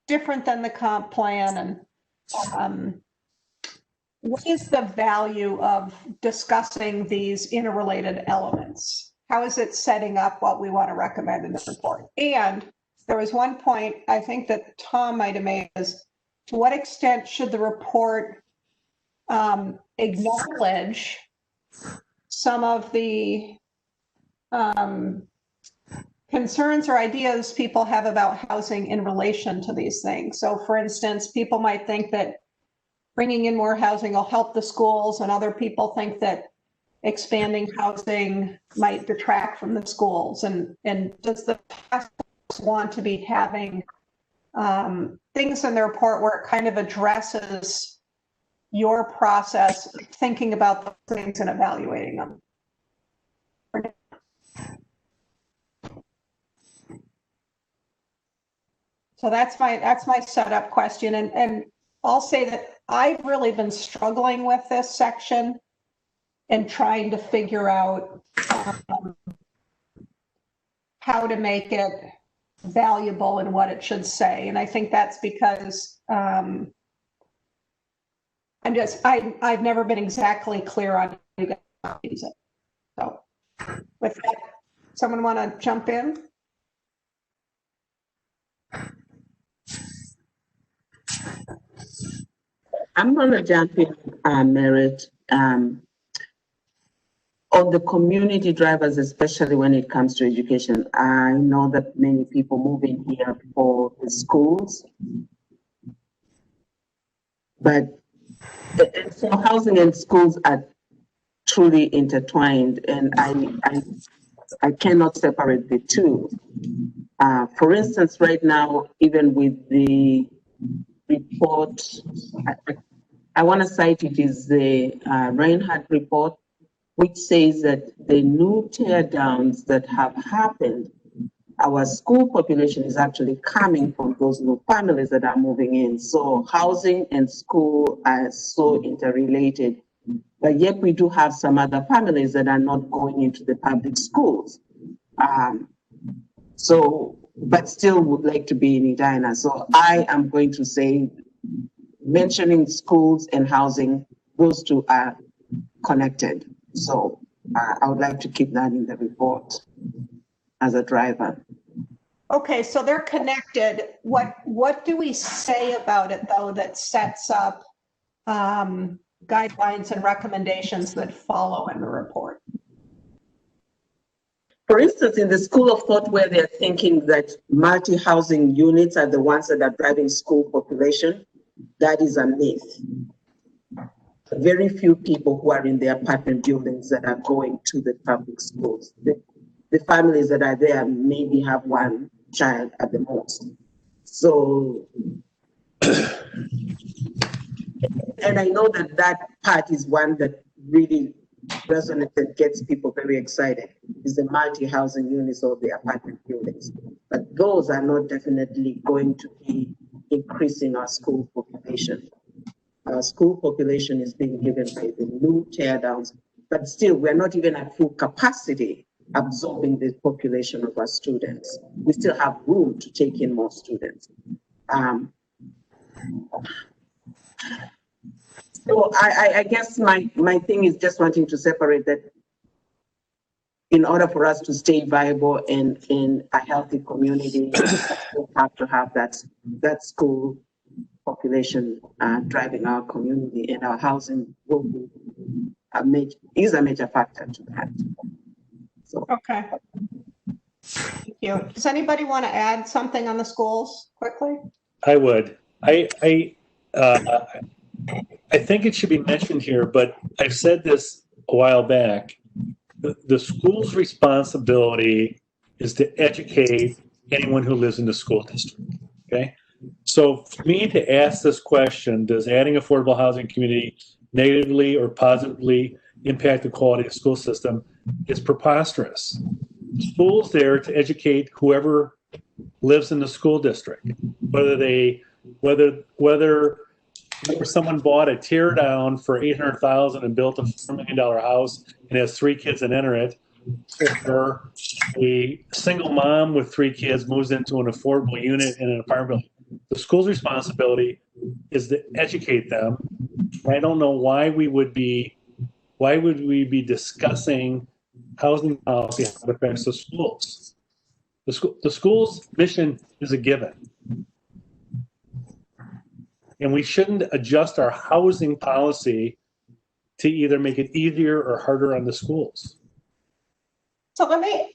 different than the comp plan, and what is the value of discussing these interrelated elements? How is it setting up what we want to recommend in the report? And there was one point I think that Tom might have made is, to what extent should the report acknowledge some of the concerns or ideas people have about housing in relation to these things? So for instance, people might think that bringing in more housing will help the schools, and other people think that expanding housing might detract from the schools. And does the task force want to be having things in the report where it kind of addresses your process of thinking about those things and evaluating them? So that's my setup question. And I'll say that I've really been struggling with this section and trying to figure out how to make it valuable and what it should say. And I think that's because I've never been exactly clear on how you guys use it. So with that, someone want to jump in? I'm going to jump in, Merit, on the community drivers, especially when it comes to education. I know that many people move in here for the schools, but so housing and schools are truly intertwined, and I cannot separate the two. For instance, right now, even with the report, I want to cite it is the Reinhardt report, which says that the new tear downs that have happened, our school population is actually coming from those new families that are moving in. So housing and school are so interrelated, but yet we do have some other families that are not going into the public schools. But still would like to be in Edina. So I am going to say, mentioning schools and housing, those two are connected. So I would like to keep that in the report as a driver. Okay, so they're connected. What do we say about it, though, that sets up guidelines and recommendations that follow in the report? For instance, in the school of thought where they're thinking that multi-housing units are the ones that are driving school population, that is a myth. Very few people who are in the apartment buildings that are going to the public schools. The families that are there maybe have one child at the most. So, and I know that that part is one that really resonates and gets people very excited, is the multi-housing units or the apartment buildings. But those are not definitely going to be increasing our school population. Our school population is being given by the new tear downs, but still we're not even at full capacity absorbing the population of our students. We still have room to take in more students. So I guess my thing is just wanting to separate that in order for us to stay viable and in a healthy community, we have to have that school population driving our community, and our housing will be is a major factor to that. So. Okay. Thank you. Does anybody want to add something on the schools quickly? I would. I think it should be mentioned here, but I've said this a while back. The school's responsibility is to educate anyone who lives in the school district. Okay. So for me to ask this question, does adding affordable housing community negatively or positively impact the quality of the school system, is preposterous. The school's there to educate whoever lives in the school district, whether someone bought a tear down for $800,000 and built a $4 million house and has 3 kids that enter it, or a single mom with 3 kids moves into an affordable unit in an apartment building. The school's responsibility is to educate them. I don't know why we would be discussing housing policy how it affects the schools. The school's mission is a given. And we shouldn't adjust our housing policy to either make it easier or harder on the schools. So let me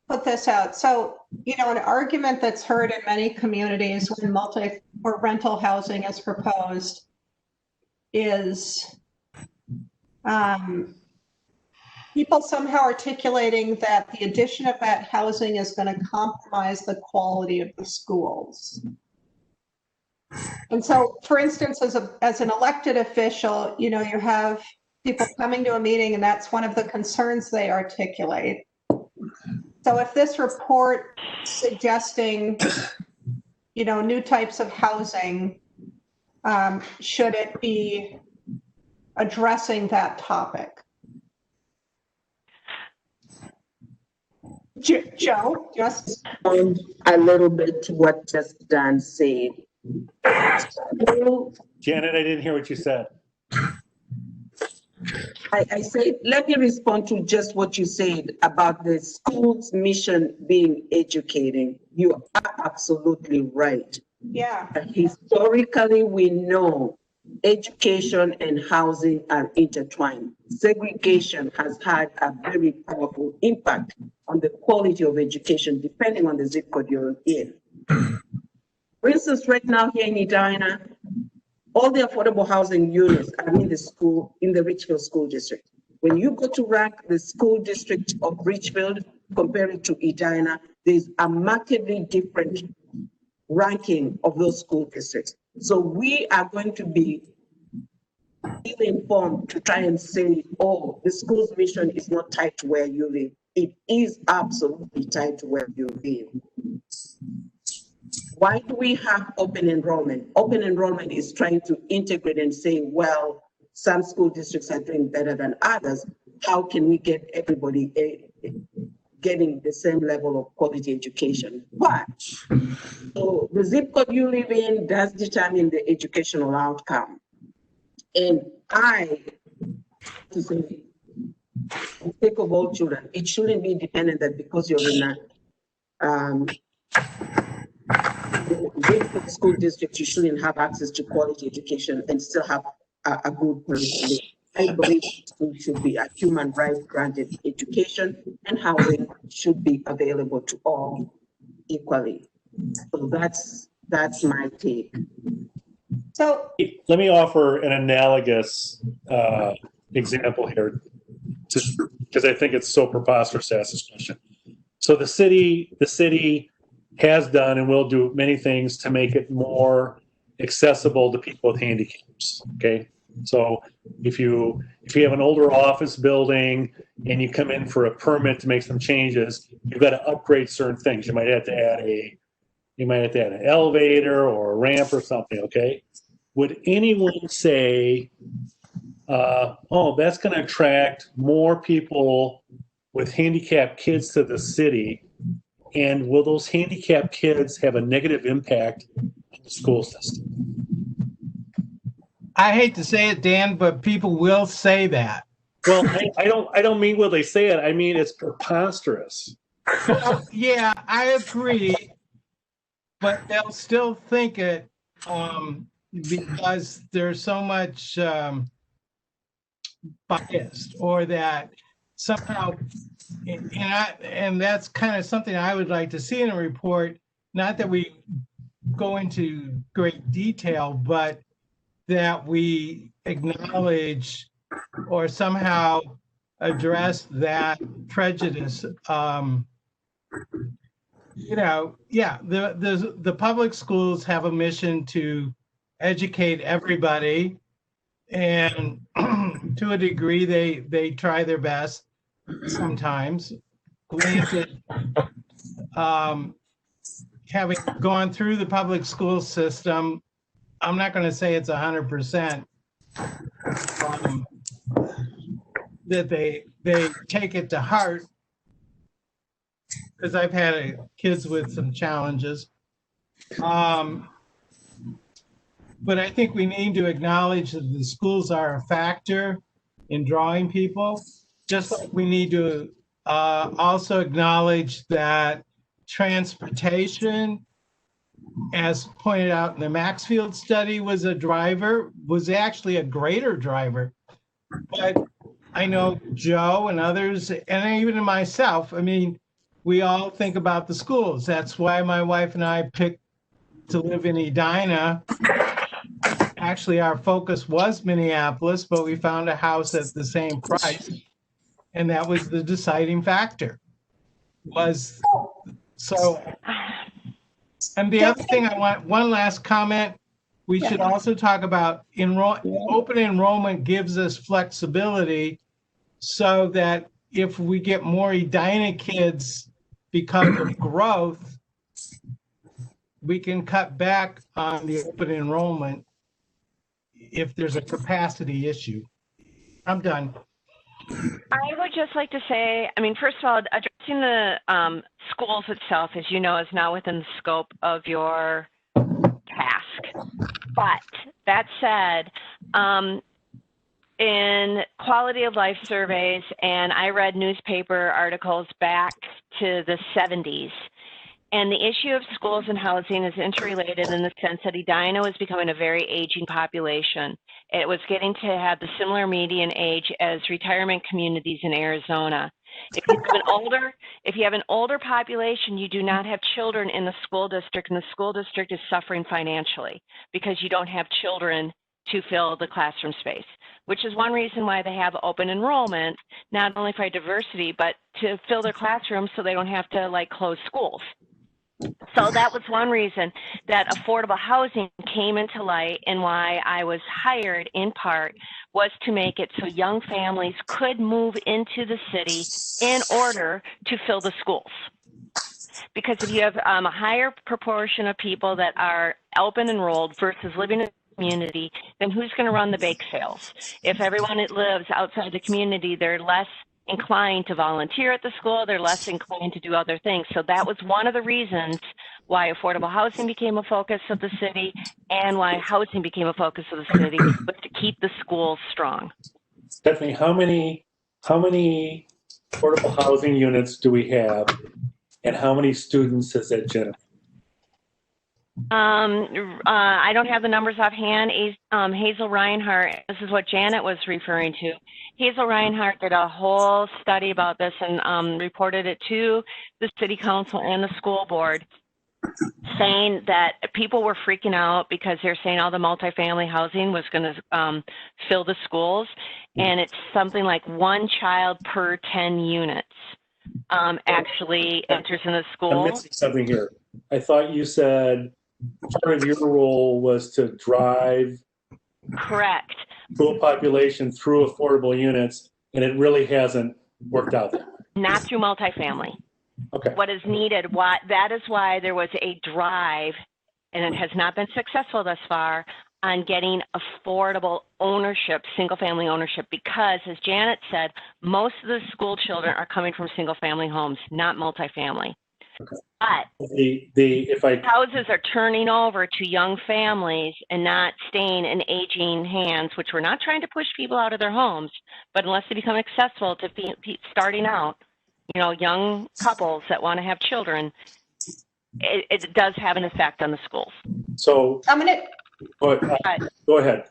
put this out. So, an argument that's heard in many communities when multi or rental housing is proposed is people somehow articulating that the addition of that housing is going to compromise the quality of the schools. And so, for instance, as an elected official, you have people coming to a meeting and that's one of the concerns they articulate. So if this report suggesting, new types of housing, should it be addressing that topic? Joe, just A little bit to what just Dan said. Janet, I didn't hear what you said. I said, let me respond to just what you said about the school's mission being educating. You are absolutely right. yeah. Historically, we know education and housing are intertwined. Segregation has had a very powerful impact on the quality of education, depending on the zip code you're in. For instance, right now here in Edina, all the affordable housing units are in the school, in the Richfield School District. When you go to rank the school district of Richfield, compare it to Edina, there's a markedly different ranking of those school districts. So we are going to be ill-informed to try and say, oh, the school's mission is not tied to where you live. It is absolutely tied to where you live. Why do we have open enrollment? Open enrollment is trying to integrate and say, well, some school districts are doing better than others. How can we get everybody getting the same level of quality education? But so the zip code you live in does determine the educational outcome. And I, to say, for the sake of all children, it shouldn't be dependent that because you're in a the school district, you shouldn't have access to quality education and still have a good place to live. I believe it should be a human right granted education, and housing should be available to all equally. So that's my take. So Let me offer an analogous example here, because I think it's so preposterous to ask this question. So the city has done and will do many things to make it more accessible to people with handicaps. Okay, so if you have an older office building and you come in for a permit to make some changes, you've got to upgrade certain things. You might have to add an elevator or a ramp or something. Okay, would anyone say, oh, that's going to attract more people with handicapped kids to the city? And will those handicapped kids have a negative impact on the school system? I hate to say it, Dan, but people will say that. Well, I don't mean will they say it. I mean it's preposterous. Well, yeah, I agree, but they'll still think it because there's so much biased, or that somehow. And that's kind of something I would like to see in a report, not that we go into great detail, but that we acknowledge or somehow address that prejudice. The public schools have a mission to educate everybody, and to a degree they try their best. Sometimes, granted, having gone through the public school system, I'm not going to say it's 100% that they take it to heart, because I've had kids with some challenges. But I think we need to acknowledge that the schools are a factor in drawing people. Just like we need to also acknowledge that transportation, as pointed out in the Maxfield study, was actually a greater driver. But I know Joe and others, and even myself, I mean, we all think about the schools. That's why my wife and I picked to live in Edina. Actually, our focus was Minneapolis, but we found a house at the same price. And that was the deciding factor. And the other thing I want, one last comment, we should also talk about open enrollment gives us flexibility, so that if we get more Edina kids because of growth, we can cut back on the open enrollment if there's a capacity issue. I'm done. I would just like to say, I mean, first of all, address addressing the schools itself, as you know, is not within the scope of your task. But that said, in quality of life surveys, and I read newspaper articles back to the 70s, and the issue of schools and housing is interrelated in the sense that Edina was becoming a very aging population. It was getting to have the similar median age as retirement communities in Arizona. If you have an older population, you do not have children in the school district, and the school district is suffering financially because you don't have children to fill the classroom space, which is one reason why they have open enrollment, not only for diversity, but to fill their classrooms so they don't have to like close schools. So that was one reason that affordable housing came into light, and why I was hired in part was to make it so young families could move into the city in order to fill the schools. Because if you have a higher proportion of people that are open enrolled versus living in the community, then who's going to run the bake sales? If everyone that lives outside the community, they're less inclined to volunteer at the school, they're less inclined to do other things. So that was one of the reasons why affordable housing became a focus of the city, and why housing became a focus of the city, was to keep the schools strong. Stephanie, how many affordable housing units do we have, and how many students is that generate? I don't have the numbers offhand. Hazel Reinhardt, this is what Janet was referring to. Hazel Reinhardt did a whole study about this and reported it to the city council and the school board, saying that people were freaking out because they're saying all the multifamily housing was going to fill the schools, and it's something like 1 child per 10 units actually enters in the school. I'm missing something here. I thought you said part of your role was to drive Correct. school population through affordable units, and it really hasn't worked out that way. Not through multifamily. Okay. What is needed, that is why there was a drive, and it has not been successful thus far, on getting affordable ownership, single-family ownership, because, as Janet said, most of the school children are coming from single-family homes, not multifamily. Okay. But houses are turning over to young families and not staying in aging hands, which we're not trying to push people out of their homes, but unless they become accessible to starting out, young couples that want to have children, it does have an effect on the schools. So I'm going to go ahead.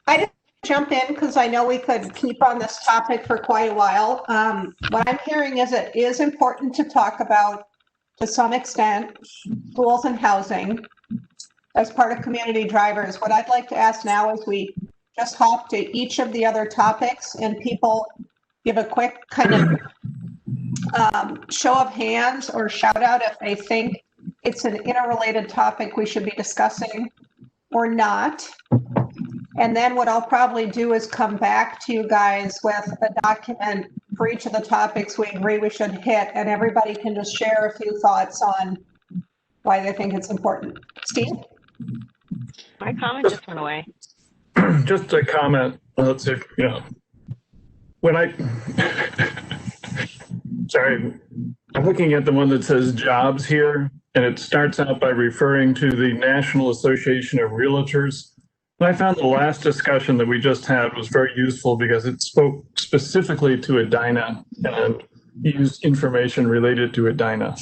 I didn't jump in because I know we could keep on this topic for quite a while. What I'm hearing is it is important to talk about, to some extent, schools and housing as part of community drivers. What I'd like to ask now is we just hop to each of the other topics and people give a quick kind of show of hands or shout out if they think it's an interrelated topic we should be discussing or not. And then what I'll probably do is come back to you guys with a document for each of the topics we agree we should hit, and everybody can just share a few thoughts on why they think it's important. Steve? My comment just went away. Just a comment. Let's see, when sorry, I'm looking at the one that says jobs here, and it starts out by referring to the National Association of Realtors. And I found the last discussion that we just had was very useful because it spoke specifically to Edina and used information related to Edina.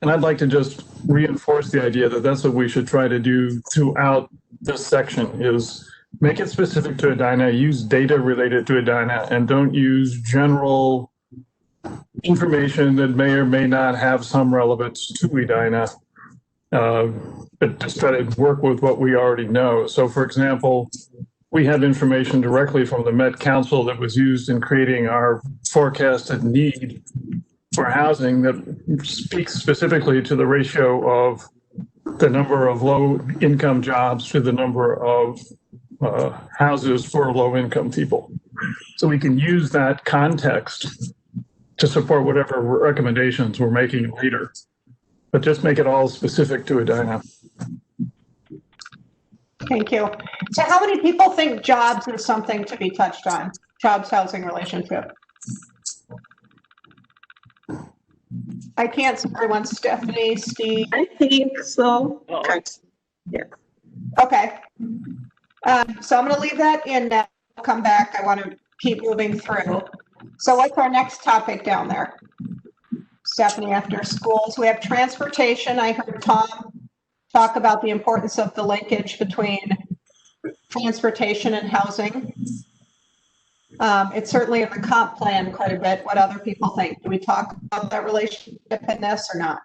And I'd like to just reinforce the idea that that's what we should try to do throughout this section, is make it specific to Edina, use data related to Edina, and don't use general information that may or may not have some relevance to Edina. But just try to work with what we already know. So, for example, we have information directly from the Met Council that was used in creating our forecasted need for housing that speaks specifically to the ratio of the number of low-income jobs to the number of houses for low-income people. So we can use that context to support whatever recommendations we're making later. But just make it all specific to Edina. Thank you. So how many people think jobs is something to be touched on? Jobs, housing relationship? I can't see everyone. Stephanie, Steve. I think so. Oh. Yeah. Okay. So I'm going to leave that in now. I'll come back. I want to keep moving through. So what's our next topic down there? Stephanie, after schools, we have transportation. I heard Tom talk about the importance of the linkage between transportation and housing. It's certainly in the comp plan quite a bit. What other people think? Do we talk about that relationship in this or not?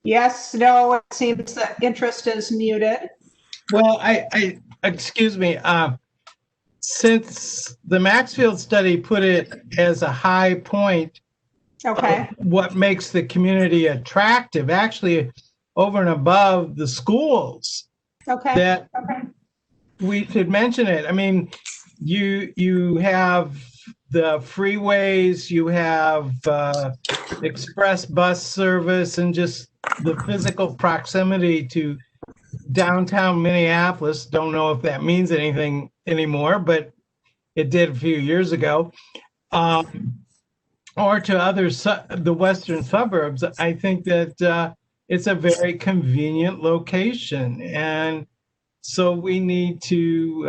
Yes, no, it seems that interest is muted. Well, I excuse me, since the Maxfield study put it as a high point, Okay. what makes the community attractive, actually over and above the schools, Okay. that Okay. we should mention it. I mean, you have the freeways, you have express bus service, and just the physical proximity to downtown Minneapolis. Don't know if that means anything anymore, but it did a few years ago. Or to the western suburbs. I think that it's a very convenient location. And so we need to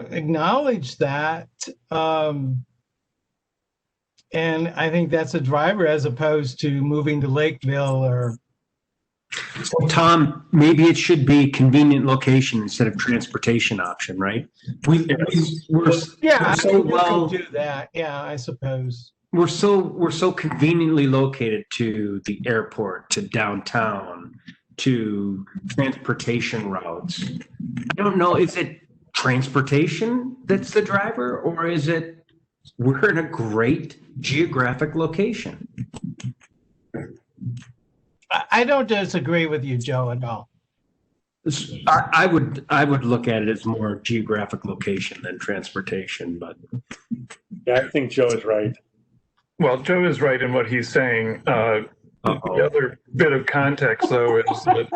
acknowledge that. And I think that's a driver as opposed to moving to Lakeville or. Well, Tom, maybe it should be convenient location instead of transportation option, right? We're Yeah, so you well. can do that. Yeah, I suppose. We're so conveniently located to the airport, to downtown, to transportation routes. I don't know, is it transportation that's the driver, or is it we're in a great geographic location? I don't disagree with you, Joe, at all. I would look at it as more geographic location than transportation, but Yeah, I think Joe is right. Well, Joe is right in what he's saying. The other bit of context, though, is that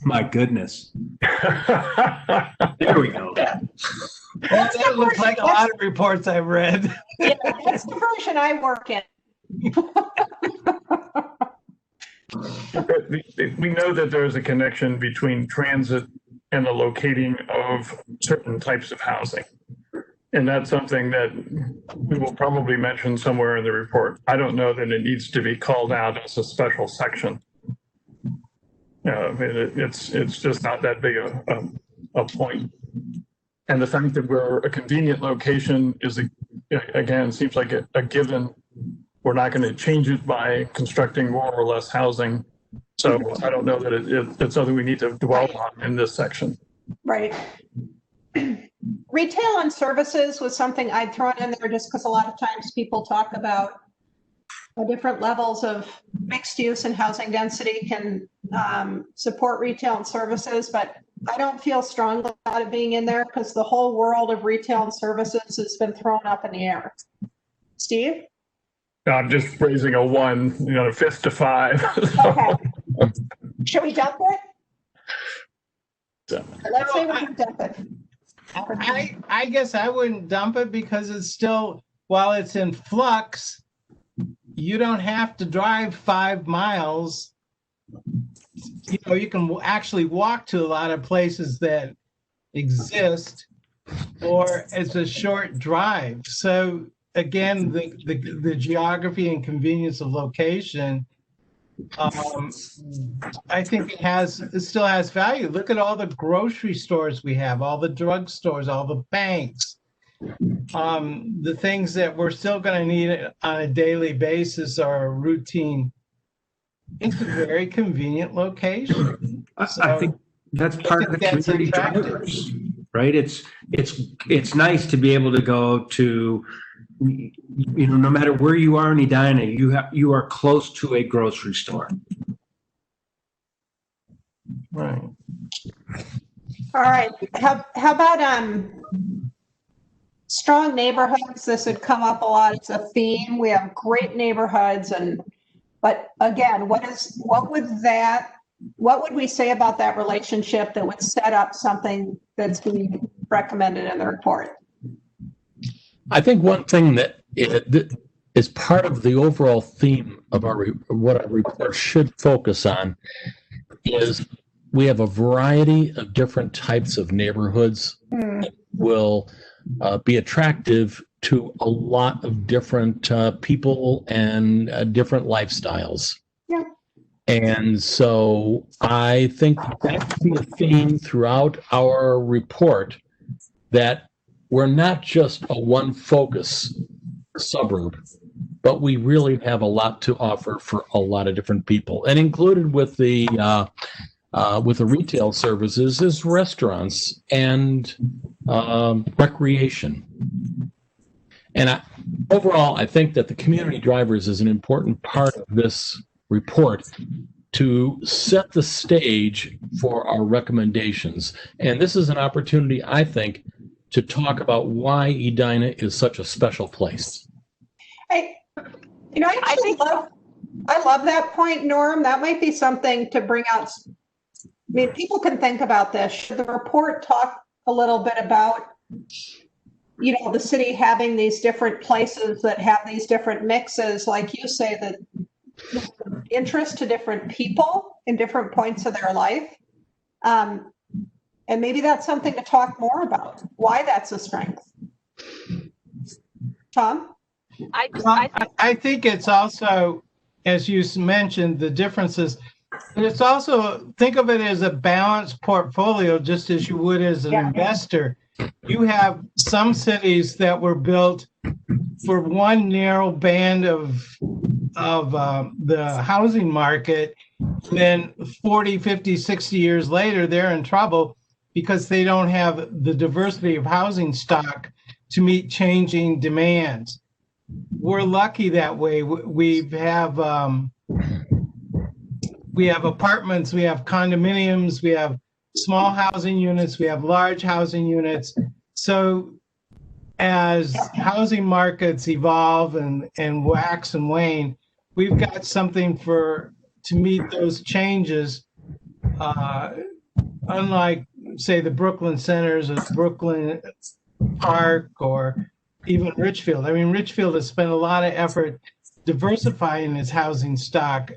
my goodness. There we go. Well, that looks like a lot of reports I've read. Yeah, that's the version I work in. we know that there's a connection between transit and the locating of certain types of housing. And that's something that we will probably mention somewhere in the report. I don't know that it needs to be called out as a special section. It's just not that big a point. And the fact that we're a convenient location is, again, seems like a given. We're not going to change it by constructing more or less housing. So I don't know that it's something we need to dwell on in this section. Right. Retail and services was something I'd thrown in there just because a lot of times people talk about different levels of mixed use and housing density can support retail and services, but I don't feel strongly about it being in there because the whole world of retail and services has been thrown up in the air. Steve? I'm just raising a 1, a fifth to 5. Okay. Should we dump it? Let's say we can dump it. I guess I wouldn't dump it because it's still, while it's in flux, you don't have to drive 5 miles. You can actually walk to a lot of places that exist, or it's a short drive. So again, the geography and convenience of location, I think it still has value. Look at all the grocery stores we have, all the drugstores, all the banks, the things that we're still going to need on a daily basis are routine. It's a very convenient location. I think that's part of the community drivers, right? It's nice to be able to go to, no matter where you are in Edina, you are close to a grocery store. Right. All right. How about strong neighborhoods? This would come up a lot. It's a theme. We have great neighborhoods, but again, what would we say about that relationship that would set up something that's being recommended in the report? I think one thing that is part of the overall theme of what our report should focus on is we have a variety of different types of neighborhoods that will be attractive to a lot of different people and different lifestyles. Yeah. And so I think that could be a theme throughout our report, that we're not just a one focus suburb, but we really have a lot to offer for a lot of different people. And included with the retail services is restaurants and recreation. And overall, I think that the community drivers is an important part of this report to set the stage for our recommendations. And this is an opportunity, I think, to talk about why Edina is such a special place. I love that point, Norm. That might be something to bring out. I mean, people can think about this. Should the report talk a little bit about, the city having these different places that have these different mixes, like you say, that interest to different people in different points of their life. And maybe that's something to talk more about, why that's a strength. Tom? I think it's also, as you mentioned, the differences. And it's also, think of it as a balanced portfolio, just as you would as an investor. You have some cities that were built for one narrow band of the housing market. Then 40, 50, 60 years later, they're in trouble because they don't have the diversity of housing stock to meet changing demands. We're lucky that way. We have apartments, we have condominiums, we have small housing units, we have large housing units. So as housing markets evolve and wax and wane, we've got something to meet those changes. Unlike, say, the Brooklyn centers of Brooklyn Park or even Richfield. I mean, Richfield has spent a lot of effort diversifying its housing stock.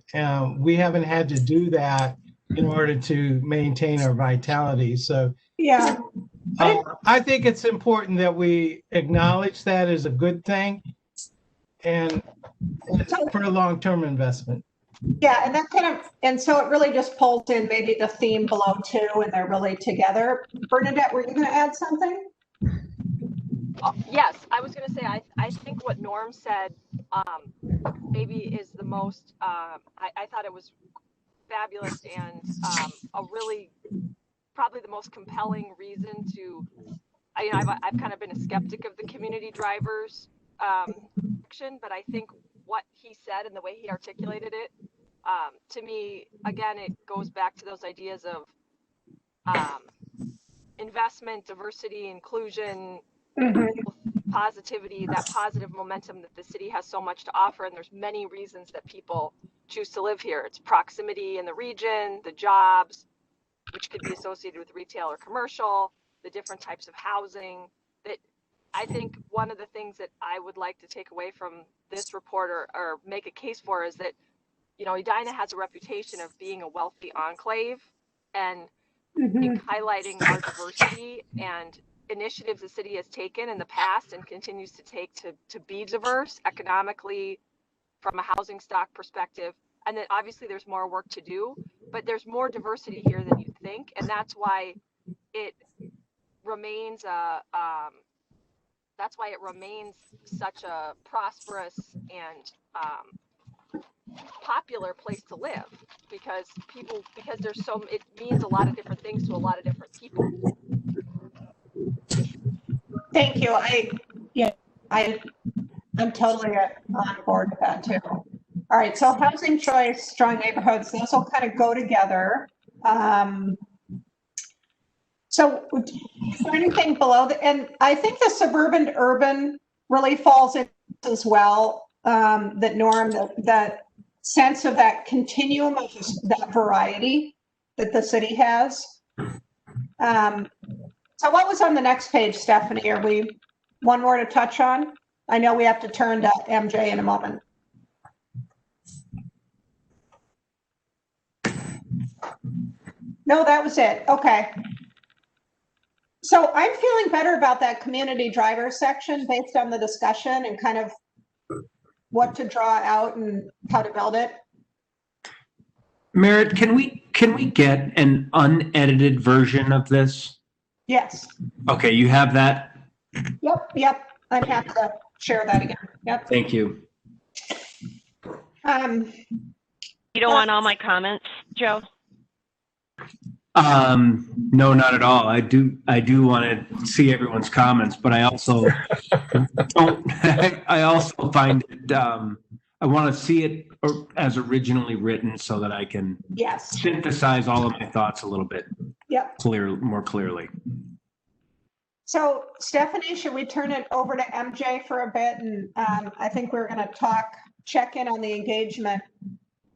We haven't had to do that in order to maintain our vitality. So I think it's important that we acknowledge that as a good thing and for a long-term investment. Yeah, and that and so it really just pulls in maybe the theme below too, and they're really together. Bernadette, were you going to add something? Yes, I was going to say, I think what Norm said maybe is the most, I thought it was fabulous and a really, probably the most compelling reason to, I've kind of been a skeptic of the community drivers action, but I think what he said and the way he articulated it, to me, again, it goes back to those ideas of investment, diversity, inclusion, positivity, that positive momentum that the city has so much to offer. And there's many reasons that people choose to live here. It's proximity in the region, the jobs, which could be associated with retail or commercial, the different types of housing. That I think one of the things that I would like to take away from this report or make a case for is that, Edina has a reputation of being a wealthy enclave, and highlighting our diversity and initiatives the city has taken in the past and continues to take to be diverse economically from a housing stock perspective. And then obviously there's more work to do, but there's more diversity here than you think. And that's why it remains such a prosperous and popular place to live, because it means a lot of different things to a lot of different people. Thank you. I'm totally on board with that too. All right, so housing choice, strong neighborhoods, those will kind of go together. So is there anything below that? And I think the suburban urban really falls in as well, that Norm, that sense of that continuum of that variety that the city has. So what was on the next page, Stephanie? one more to touch on? I know we have to turn to MJ in a moment. No, that was it. Okay. So I'm feeling better about that community driver section based on the discussion and kind of what to draw out and how to build it. Merritt, can we get an unedited version of this? Yes. Okay, you have that? Yep. I'm happy to share that again. Yep. Thank you. You don't want all my comments, Joe? No, not at all. I do want to see everyone's comments, but I also don't. I also find it. I want to see it as originally written so that I can synthesize all of my thoughts a little bit more clearly. So, Stephanie, should we turn it over to MJ for a bit? And I think we're going to check in on the engagement.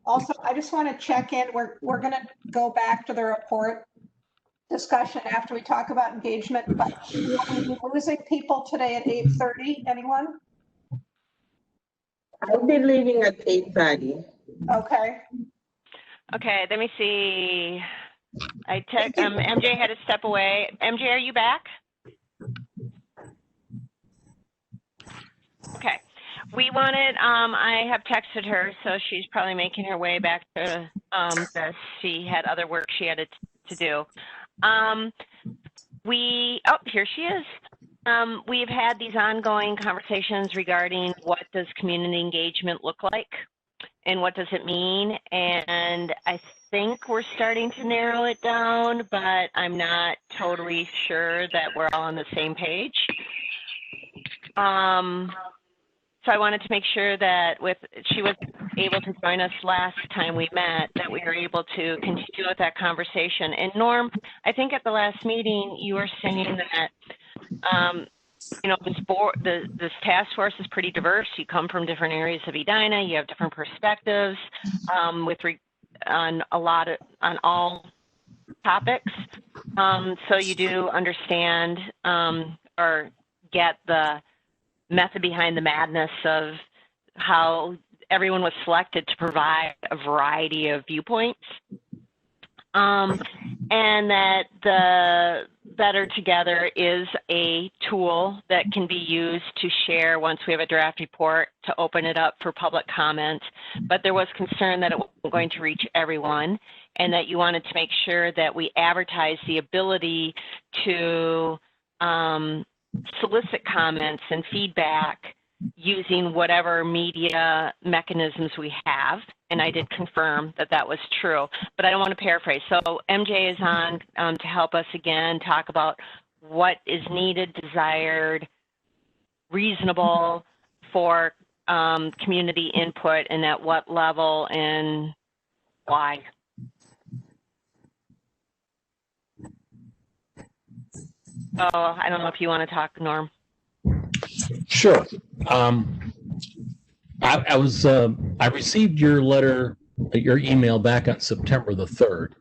Also, I just want to check in. We're going to go back to the report discussion after we talk about engagement, but we'll be losing people today at 8:30. Anyone? I'll be leaving at 8:30. Okay. Okay, let me see. MJ had to step away. MJ, are you back? Okay. We wanted, I have texted her, so she's probably making her way back to this. She had other work she had to do. Here she is. We've had these ongoing conversations regarding what does community engagement look like and what does it mean. And I think we're starting to narrow it down, but I'm not totally sure that we're all on the same page. So I wanted to make sure that she was able to join us last time we met, that we were able to continue with that conversation. And Norm, I think at the last meeting you were saying that, this task force is pretty diverse. You come from different areas of Edina. You have different perspectives on all topics. So you do understand or get the method behind the madness of how everyone was selected to provide a variety of viewpoints, and that the Better Together is a tool that can be used to share once we have a draft report to open it up for public comment. But there was concern that it wasn't going to reach everyone, and that you wanted to make sure that we advertise the ability to solicit comments and feedback using whatever media mechanisms we have. And I did confirm that that was true, but I don't want to paraphrase. So MJ is on to help us again talk about what is needed, desired, reasonable for community input, and at what level and why. Oh, I don't know if you want to talk, Norm. Sure. I received your letter, your email back on September the 3rd.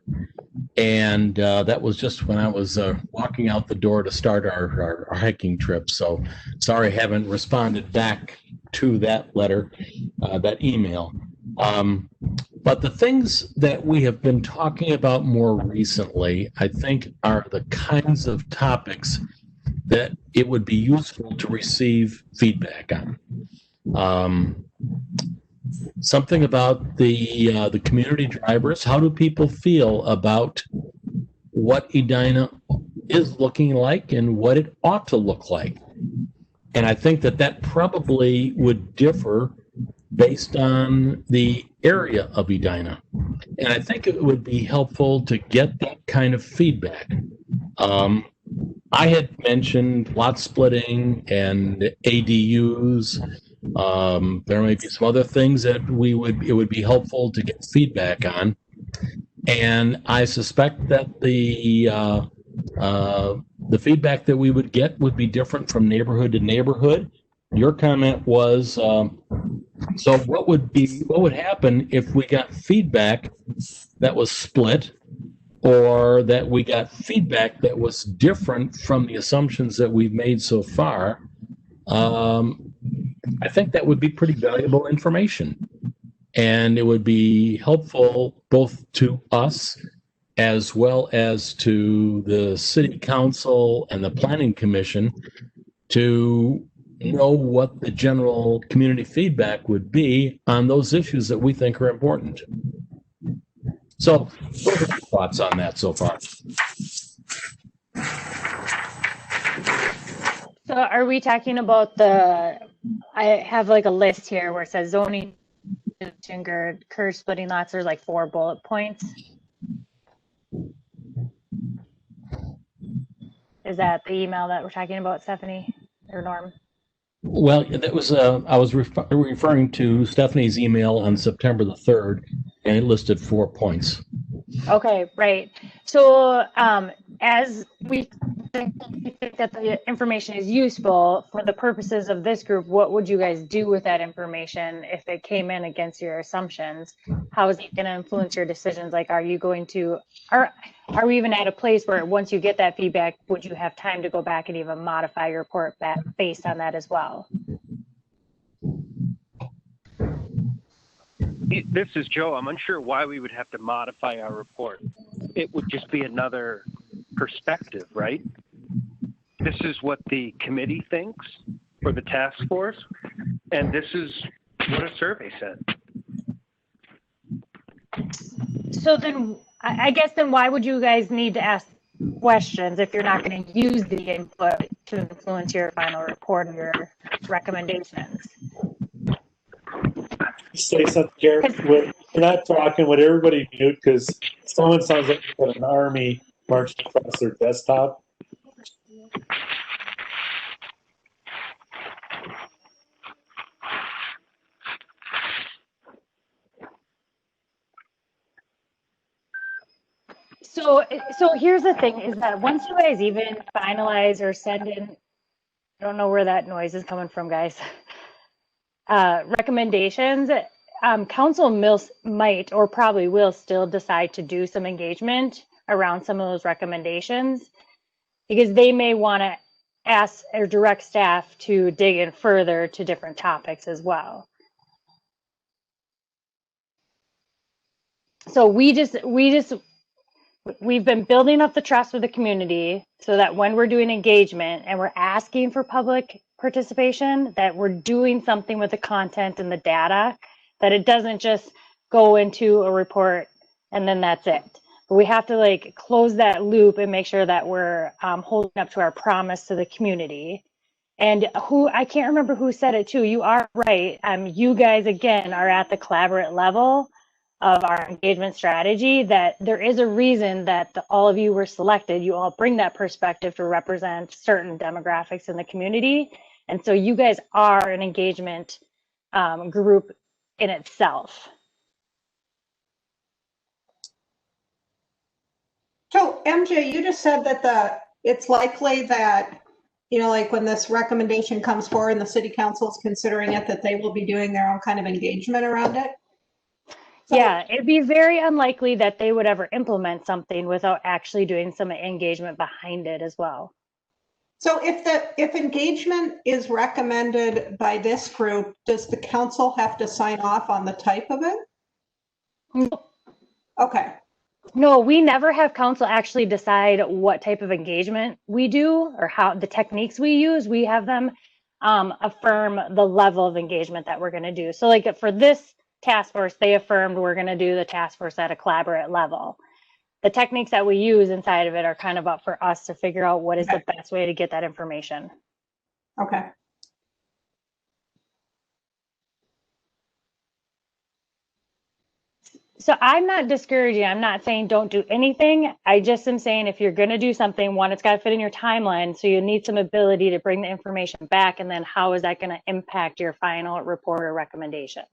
And that was just when I was walking out the door to start our hiking trip. So sorry I haven't responded back to that letter, that email. But the things that we have been talking about more recently, I think, are the kinds of topics that it would be useful to receive feedback on. Something about the community drivers. How do people feel about what Edina is looking like and what it ought to look like? And I think that probably would differ based on the area of Edina. And I think it would be helpful to get that kind of feedback. I had mentioned lot splitting and ADUs. There may be some other things that it would be helpful to get feedback on. And I suspect that the feedback that we would get would be different from neighborhood to neighborhood. Your comment was, so what would happen if we got feedback that was split, or that we got feedback that was different from the assumptions that we've made so far? I think that would be pretty valuable information. And it would be helpful both to us as well as to the city council and the planning commission to know what the general community feedback would be on those issues that we think are important. So, what are your thoughts on that so far? So are we talking about I have like a list here where it says zoning to encourage splitting lots. There's like 4 bullet points. Is that the email that we're talking about, Stephanie or Norm? Well, that was I was referring to Stephanie's email on September the 3rd, and it listed 4 points. Okay, right. So as we think that the information is useful for the purposes of this group, what would you guys do with that information if it came in against your assumptions? How is it going to influence your decisions? Like, are you going to, are we even at a place where once you get that feedback, would you have time to go back and even modify your report back based on that as well? This is Joe. I'm unsure why we would have to modify our report. It would just be another perspective, right? This is what the committee thinks, or the task force, and this is what a survey said. So then, I guess then why would you guys need to ask questions if you're not going to use the input to influence your final report or your recommendations? Say something, Garrett. We're not talking. Would everybody mute? Because someone sounds like they've got an army marching across their desktop. So here's the thing: is that once you guys even finalize or send in, I don't know where that noise is coming from, guys. Recommendations, council might or probably will still decide to do some engagement around some of those recommendations, because they may want to ask or direct staff to dig in further to different topics as well. So we've been building up the trust with the community so that when we're doing engagement and we're asking for public participation, that we're doing something with the content and the data, that it doesn't just go into a report and then that's it. But we have to like close that loop and make sure that we're holding up to our promise to the community. And I can't remember who said it too. You are right. You guys again are at the collaborate level of our engagement strategy, that there is a reason that all of you were selected. You all bring that perspective to represent certain demographics in the community. And so you guys are an engagement group in itself. So MJ, you just said that it's likely that, you know, like when this recommendation comes forward and the city council is considering it, that they will be doing their own kind of engagement around it. So, yeah, it'd be very unlikely that they would ever implement something without actually doing some engagement behind it as well. So if engagement is recommended by this group, does the council have to sign off on the type of it? No. Okay. No, we never have council actually decide what type of engagement we do or how the techniques we use. We have them affirm the level of engagement that we're going to do. So like for this task force, they affirmed we're going to do the task force at a collaborate level. The techniques that we use inside of it are kind of up for us to figure out what is the best way to get that information. Okay. So I'm not discouraging. I'm not saying don't do anything. I just am saying if you're going to do something, one, it's got to fit in your timeline. So you need some ability to bring the information back. And then how is that going to impact your final report or recommendation?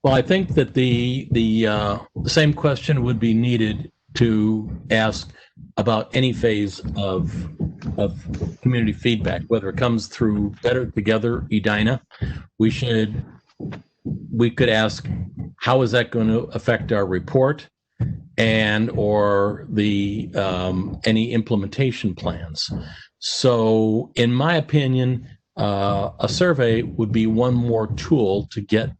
Well, I think that the same question would be needed to ask about any phase of community feedback, whether it comes through Better Together, Edina. We could ask, how is that going to affect our report? and or the any implementation plans. So in my opinion, a survey would be one more tool to get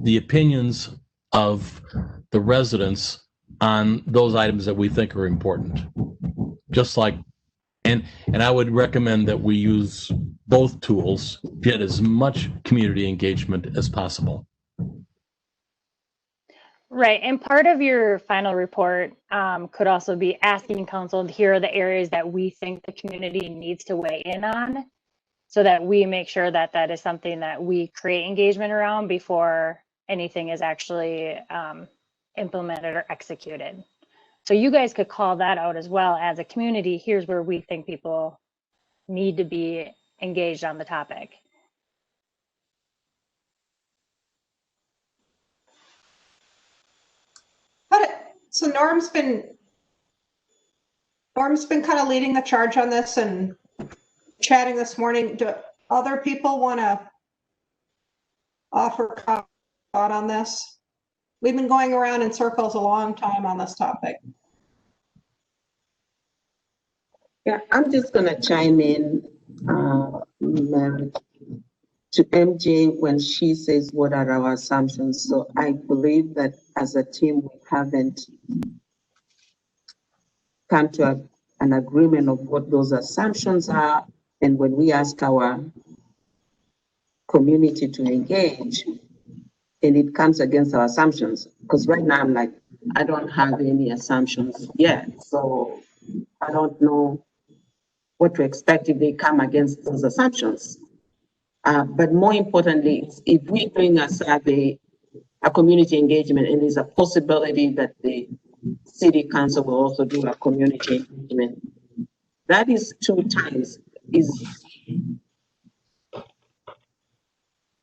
the opinions of the residents on those items that we think are important. Just like, and I would recommend that we use both tools, get as much community engagement as possible. Right, and part of your final report could also be asking council, here are the areas that we think the community needs to weigh in on, so that we make sure that that is something that we create engagement around before anything is actually implemented or executed. So you guys could call that out as well as a community. Here's where we think people need to be engaged on the topic. So Norm's been kind of leading the charge on this and chatting this morning. Do other people want to offer thought on this? We've been going around in circles a long time on this topic. Yeah, I'm just going to chime in, to MJ when she says, what are our assumptions? So I believe that as a team, we haven't come to an agreement of what those assumptions are. And when we ask our community to engage, and it comes against our assumptions, because right now I'm like, I don't have any assumptions yet. So I don't know what to expect if they come against those assumptions. But more importantly, if we're doing a survey, a community engagement, and there's a possibility that the city council will also do a community engagement, that is 2 times.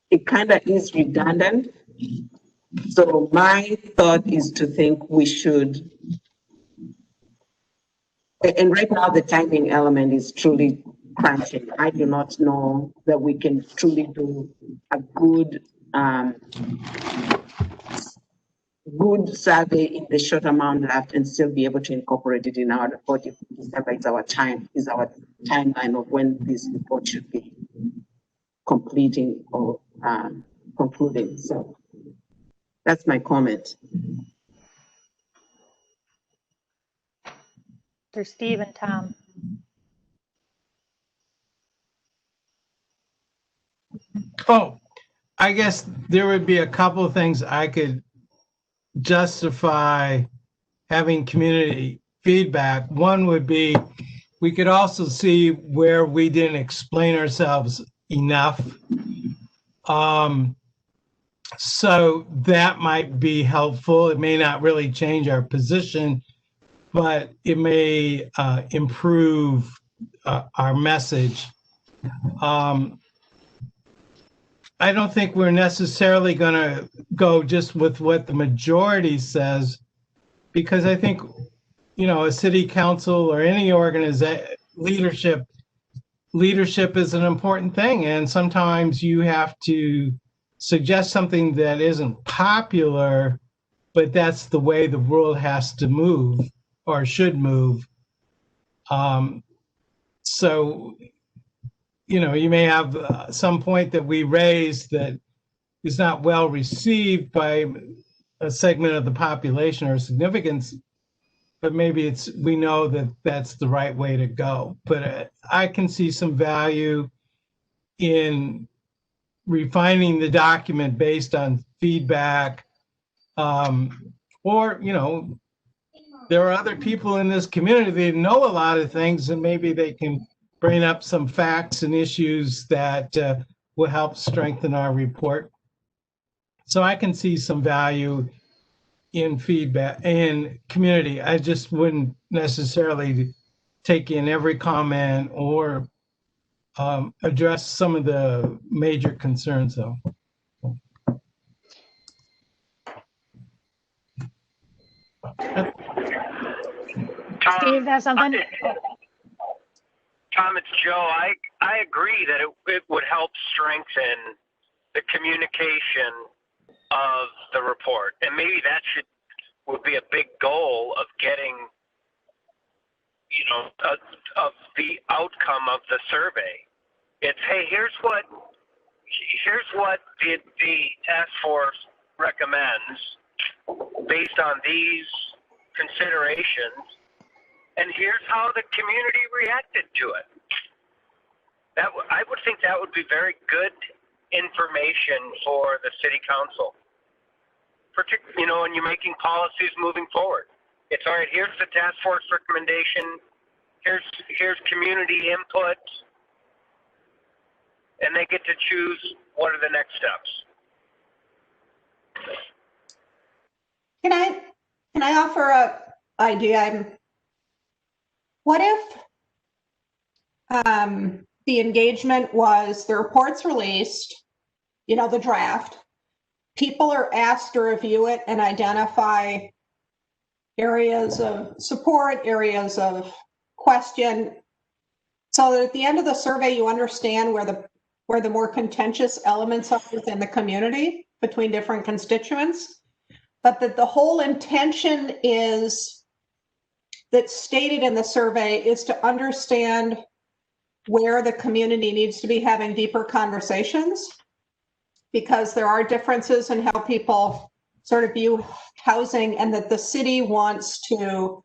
It kind of is redundant. So my thought is to think we should, and right now the timing element is truly crunching. I do not know that we can truly do a good good survey in the short amount left and still be able to incorporate it in our report if December is our timeline of when this report should be completing or concluding. So that's my comment. For Steve and Tom. Oh, I guess there would be a couple of things I could justify having community feedback. One would be, we could also see where we didn't explain ourselves enough. So that might be helpful. It may not really change our position, but it may improve our message. I don't think we're necessarily going to go just with what the majority says, because I think, you know, a city council or any organization, leadership is an important thing. And sometimes you have to suggest something that isn't popular, but that's the way the world has to move or should move. So, you know, you may have some point that we raise that is not well received by a segment of the population or significance, but maybe we know that that's the right way to go. But I can see some value in refining the document based on feedback, or, you know, there are other people in this community that know a lot of things, and maybe they can bring up some facts and issues that will help strengthen our report. So I can see some value in feedback and community. I just wouldn't necessarily take in every comment or address some of the major concerns, though. Steve, have something? Tom, it's Joe. I agree that it would help strengthen the communication of the report, and maybe that would be a big goal of getting, of the outcome of the survey. It's, hey, here's what the task force recommends based on these considerations, and here's how the community reacted to it. I would think that would be very good information for the city council, particularly, when you're making policies moving forward. It's all right, here's the task force recommendation, here's community input, and they get to choose what are the next steps. Can I offer a idea? What if the engagement was the report's released, the draft, people are asked to review it and identify areas of support, areas of question, so that at the end of the survey you understand where the more contentious elements are within the community between different constituents, but that the whole intention is that's stated in the survey is to understand where the community needs to be having deeper conversations, because there are differences in how people sort of view housing, and that the city wants to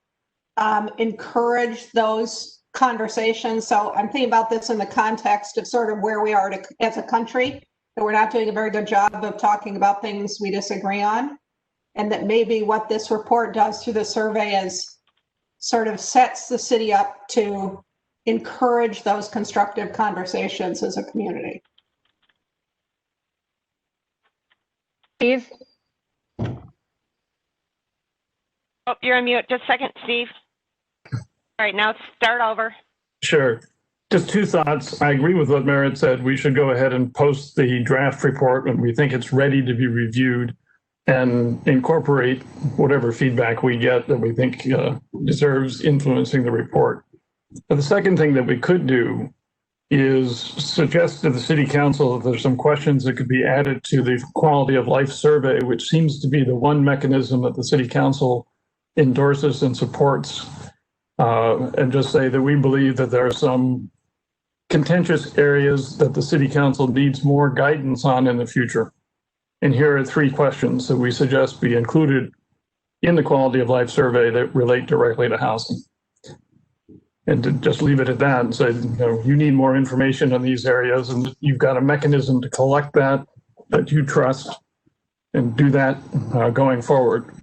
encourage those conversations. So I'm thinking about this in the context of sort of where we are as a country, that we're not doing a very good job of talking about things we disagree on, and that maybe what this report does through the survey is sort of sets the city up to encourage those constructive conversations as a community. Steve? Oh, you're on mute. Just a second, Steve. All right, now start over. Sure. Just two thoughts. I agree with what Merritt said. We should go ahead and post the draft report when we think it's ready to be reviewed, and incorporate whatever feedback we get that we think deserves influencing the report. But the second thing that we could do is suggest to the city council that there's some questions that could be added to the quality of life survey, which seems to be the one mechanism that the city council endorses and supports, and just say that we believe that there are some contentious areas that the city council needs more guidance on in the future. And here are 3 questions that we suggest be included in the quality of life survey that relate directly to housing. And to just leave it at that and say, you need more information on these areas, and you've got a mechanism to collect that you trust, and do that going forward.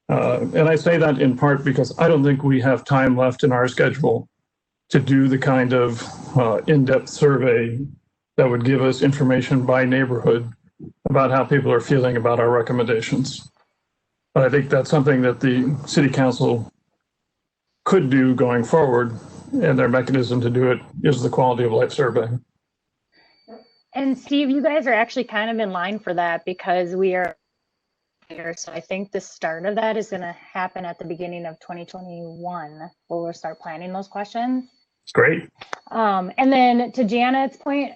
And I say that in part because I don't think we have time left in our schedule to do the kind of in-depth survey that would give us information by neighborhood about how people are feeling about our recommendations. But I think that's something that the city council could do going forward, and their mechanism to do it is the quality of life survey. And Steve, you guys are actually kind of in line for that, because we are here. So I think the start of that is going to happen at the beginning of 2021, where we'll start planning those questions. Great. And then to Janet's point,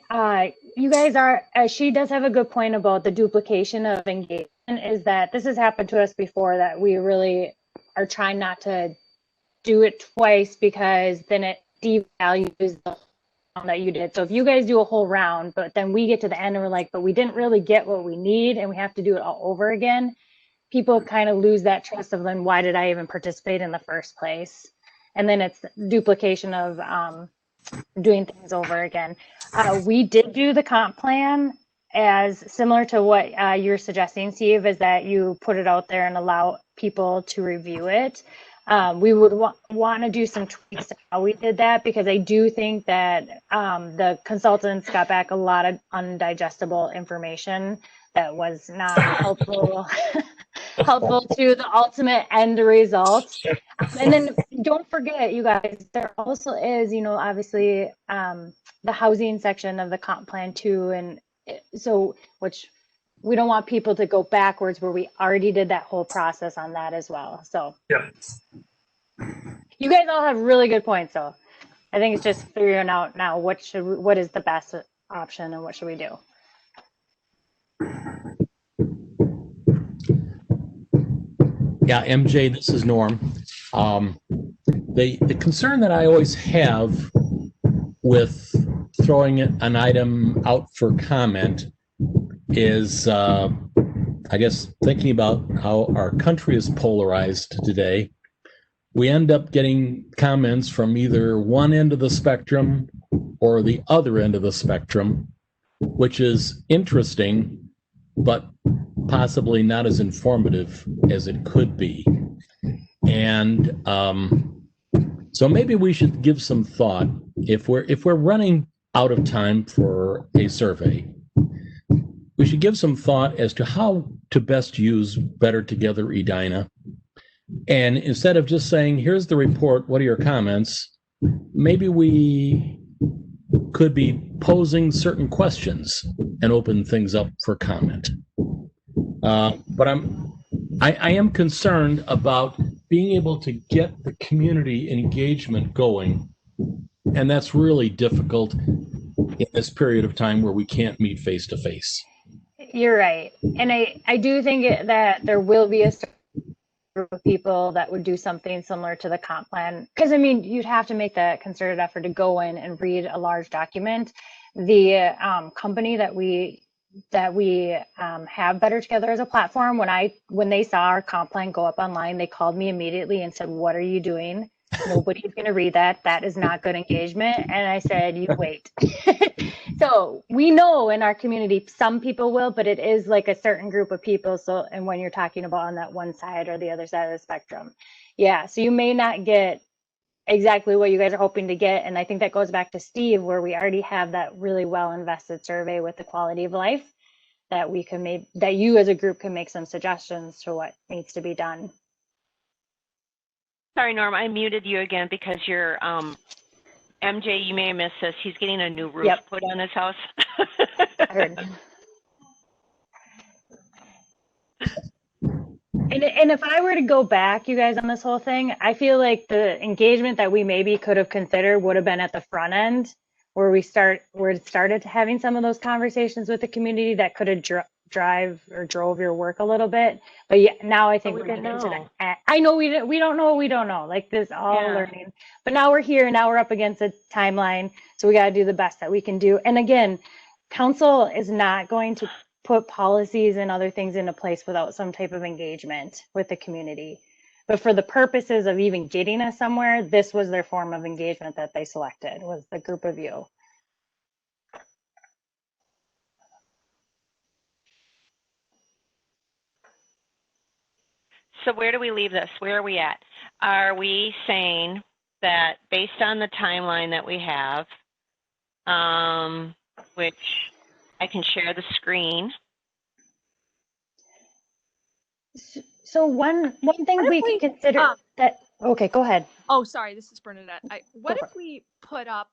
you guys are, she does have a good point about the duplication of engagement, is that this has happened to us before, that we really are trying not to do it twice, because then it devalues the round that you did. So if you guys do a whole round, but then we get to the end and we're like, but we didn't really get what we need and we have to do it all over again, people kind of lose that trust of, then why did I even participate in the first place? And then it's duplication of doing things over again. We did do the comp plan as similar to what you're suggesting, Steve, is that you put it out there and allow people to review it. We would want to do some tweaks to how we did that, because I do think that the consultants got back a lot of undigestible information that was not helpful helpful to the ultimate end result. And then don't forget, you guys, there also is, obviously the housing section of the comp plan too, and so which we don't want people to go backwards, where we already did that whole process on that as well. So yeah, you guys all have really good points. So I think it's just figuring out now what is the best option and what should we do. Yeah, MJ, this is Norm. The concern that I always have with throwing an item out for comment is, I guess, thinking about how our country is polarized today. We end up getting comments from either one end of the spectrum or the other end of the spectrum, which is interesting, but possibly not as informative as it could be. And so maybe we should give some thought, if we're running out of time for a survey, we should give some thought as to how to best use Better Together Edina. And instead of just saying, here's the report, what are your comments? Maybe we could be posing certain questions and open things up for comment. But I am concerned about being able to get the community engagement going. And that's really difficult in this period of time where we can't meet face to face. You're right. And I do think that there will be a group of people that would do something similar to the comp plan. Because I mean, you'd have to make that concerted effort to go in and read a large document. The company that we have Better Together as a platform, when they saw our comp plan go up online, they called me immediately and said, "What are you doing? Nobody's going to read that. That is not good engagement." And I said, "You wait." So we know in our community, some people will, but it is like a certain group of people. So, and when you're talking about on that one side or the other side of the spectrum, yeah. So you may not get exactly what you guys are hoping to get. And I think that goes back to Steve, where we already have that really well invested survey with the quality of life that we can make, that you as a group can make some suggestions to what needs to be done. Sorry, Norm, I muted you again because you're, MJ, you may have missed this. He's getting a new roof put on his house. I heard. And if I were to go back, you guys, on this whole thing, I feel like the engagement that we maybe could have considered would have been at the front end, where it started having some of those conversations with the community that could have drove your work a little bit. But yeah, now I think we're getting into that. I know we don't know what we don't know. Like this, all learning. But now we're here. Now we're up against a timeline, so we got to do the best that we can do. And again, council is not going to put policies and other things into place without some type of engagement with the community. But for the purposes of even getting us somewhere, this was their form of engagement that they selected, was the group of you. So where do we leave this? Where are we at? Are we saying that based on the timeline that we have, which I can share the screen. So one thing we can consider that, okay, go ahead. Oh, sorry, this is Bernadette. What if we put up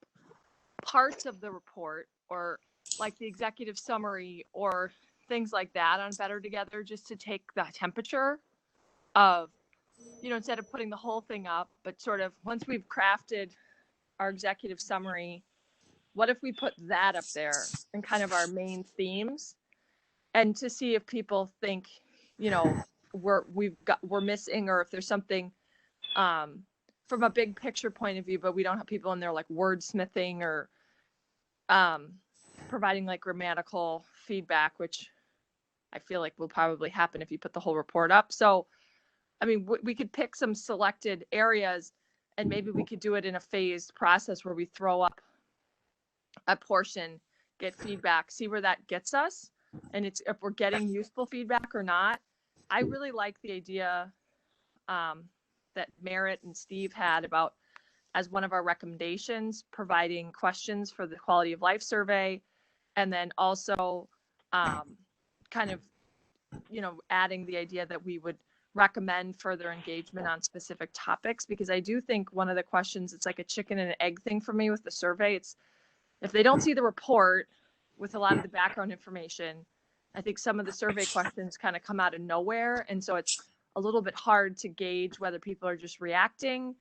parts of the report, or like the executive summary or things like that on Better Together, just to take the temperature of, instead of putting the whole thing up, but sort of once we've crafted our executive summary, what if we put that up there and kind of our main themes, and to see if people think, we're missing, or if there's something from a big picture point of view, but we don't have people in there like wordsmithing or providing like grammatical feedback, which I feel like will probably happen if you put the whole report up. So, I mean, we could pick some selected areas, and maybe we could do it in a phased process where we throw up a portion, get feedback, see where that gets us, and it's if we're getting useful feedback or not. I really like the idea that Merritt and Steve had about, as one of our recommendations, providing questions for the quality of life survey, and then also kind of, adding the idea that we would recommend further engagement on specific topics, because I do think one of the questions, it's like a chicken and an egg thing for me with the survey. It's if they don't see the report with a lot of the background information, I think some of the survey questions kind of come out of nowhere. And so it's a little bit hard to gauge whether people are just reacting,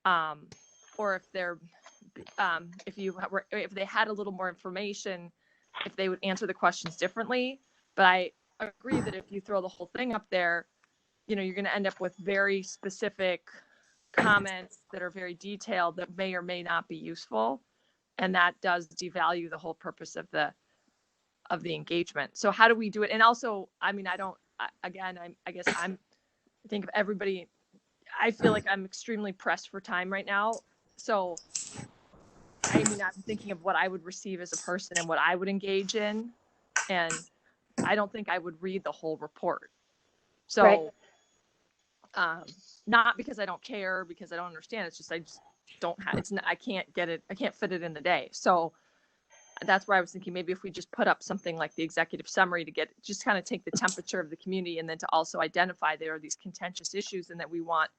or if they're, if they had a little more information, if they would answer the questions differently. But I agree that if you throw the whole thing up there, you're going to end up with very specific comments that are very detailed that may or may not be useful. And that does devalue the whole purpose of the engagement. So how do we do it? And also, I think of everybody, I feel like I'm extremely pressed for time right now. So, I'm thinking of what I would receive as a person and what I would engage in. And I don't think I would read the whole report. So, not because I don't care, because I don't understand. It's just, I just don't have, I can't get it. I can't fit it in the day. So that's where I was thinking maybe if we just put up something like the executive summary to just kind of take the temperature of the community, and then to also identify there are these contentious issues and that we want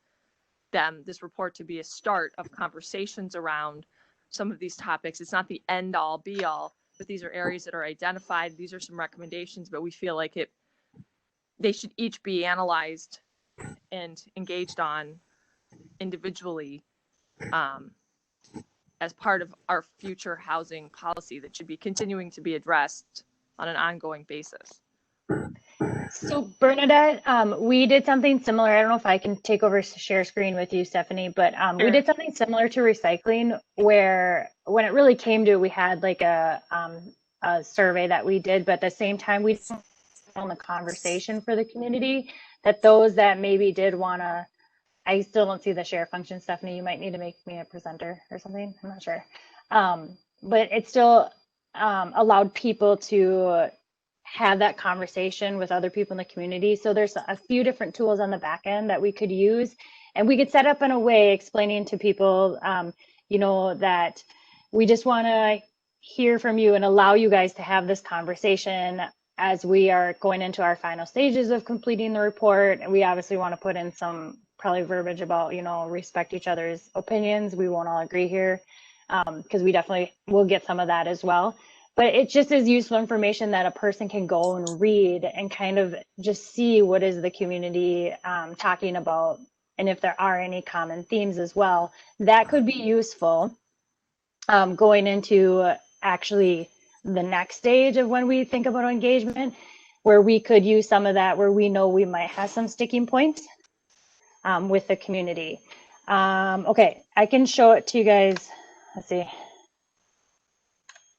this report to be a start of conversations around some of these topics. It's not the end all be all, but these are areas that are identified. These are some recommendations, but we feel like they should each be analyzed and engaged on individually as part of our future housing policy that should be continuing to be addressed on an ongoing basis. So Bernadette, we did something similar. I don't know if I can take over share screen with you, Stephanie, but we did something similar to recycling, where when it really came to it, we had like a survey that we did, but at the same time, we on the conversation for the community that those that maybe did want to, I still don't see the share function, Stephanie, you might need to make me a presenter or something, I'm not sure. But it still allowed people to have that conversation with other people in the community. So there's a few different tools on the back end that we could use, and we could set up in a way explaining to people, that we just want to hear from you and allow you guys to have this conversation as we are going into our final stages of completing the report. And we obviously want to put in some probably verbiage about, respect each other's opinions. We won't all agree here, because we definitely will get some of that as well. But it just is useful information that a person can go and read and kind of just see what is the community talking about, and if there are any common themes as well. That could be useful going into actually the next stage of when we think about engagement, where we could use some of that, where we know we might have some sticking points with the community. Okay, I can show it to you guys. Let's see.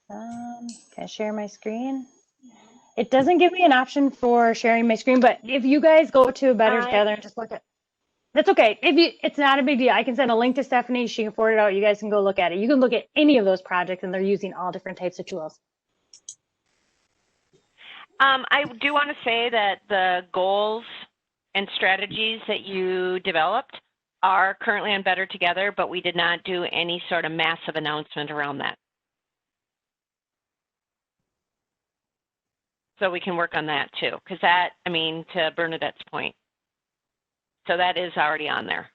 Can I share my screen? It doesn't give me an option for sharing my screen, but if you guys go to Better Together and just look at, that's okay. It's not a big deal. I can send a link to Stephanie. She can forward it out. You guys can go look at it. You can look at any of those projects, and they're using all different types of tools. I do want to say that the goals and strategies that you developed are currently on Better Together, but we did not do any sort of massive announcement around that. So we can work on that too, because that, to Bernadette's point. So that is already on there.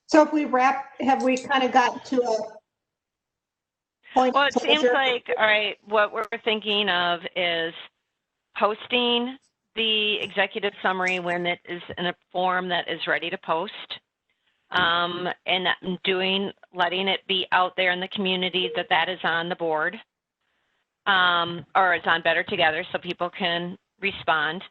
So if we have we kind of got to a point? Well, it seems like, all right, what we're thinking of is posting the executive summary when it is in a form that is ready to post, and letting it be out there in the community that is on the board, or it's on Better Together so people can respond.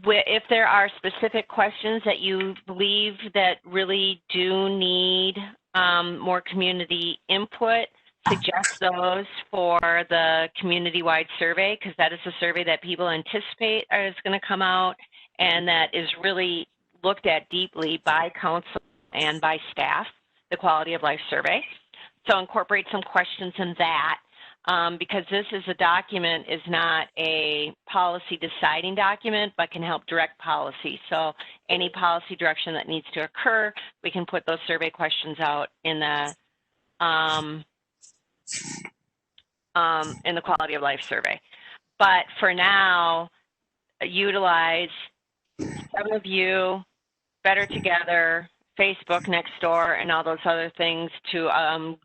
If there are specific questions that you believe that really do need more community input, suggest those for the community-wide survey, because that is a survey that people anticipate is going to come out and that is really looked at deeply by council and by staff, the quality of life survey. So incorporate some questions in that, because this is a document, is not a policy deciding document, but can help direct policy. So any policy direction that needs to occur, we can put those survey questions out in the quality of life survey. But for now, utilize some of you, Better Together, Facebook next door, and all those other things to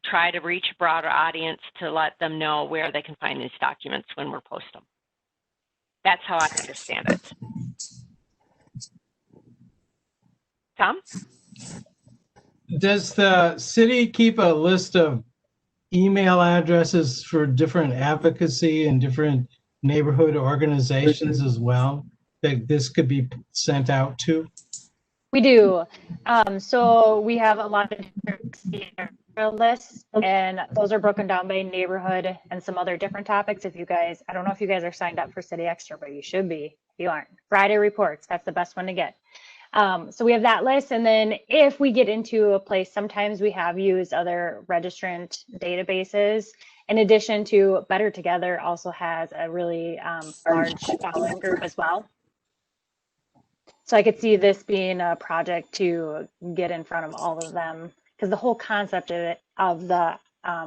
try to reach a broader audience, to let them know where they can find these documents when we're posting them. That's how I understand it. Tom? Does the city keep a list of email addresses for different advocacy and different neighborhood organizations as well that this could be sent out to? We do. So we have a lot of different lists, and those are broken down by neighborhood and some other different topics. If you guys, I don't know if you guys are signed up for City Extra, but you should be. If you aren't, Friday reports, that's the best one to get. So we have that list. And then if we get into a place, sometimes we have used other registrant databases. In addition to Better Together also has a really large following group as well. So I could see this being a project to get in front of all of them, because the whole concept of the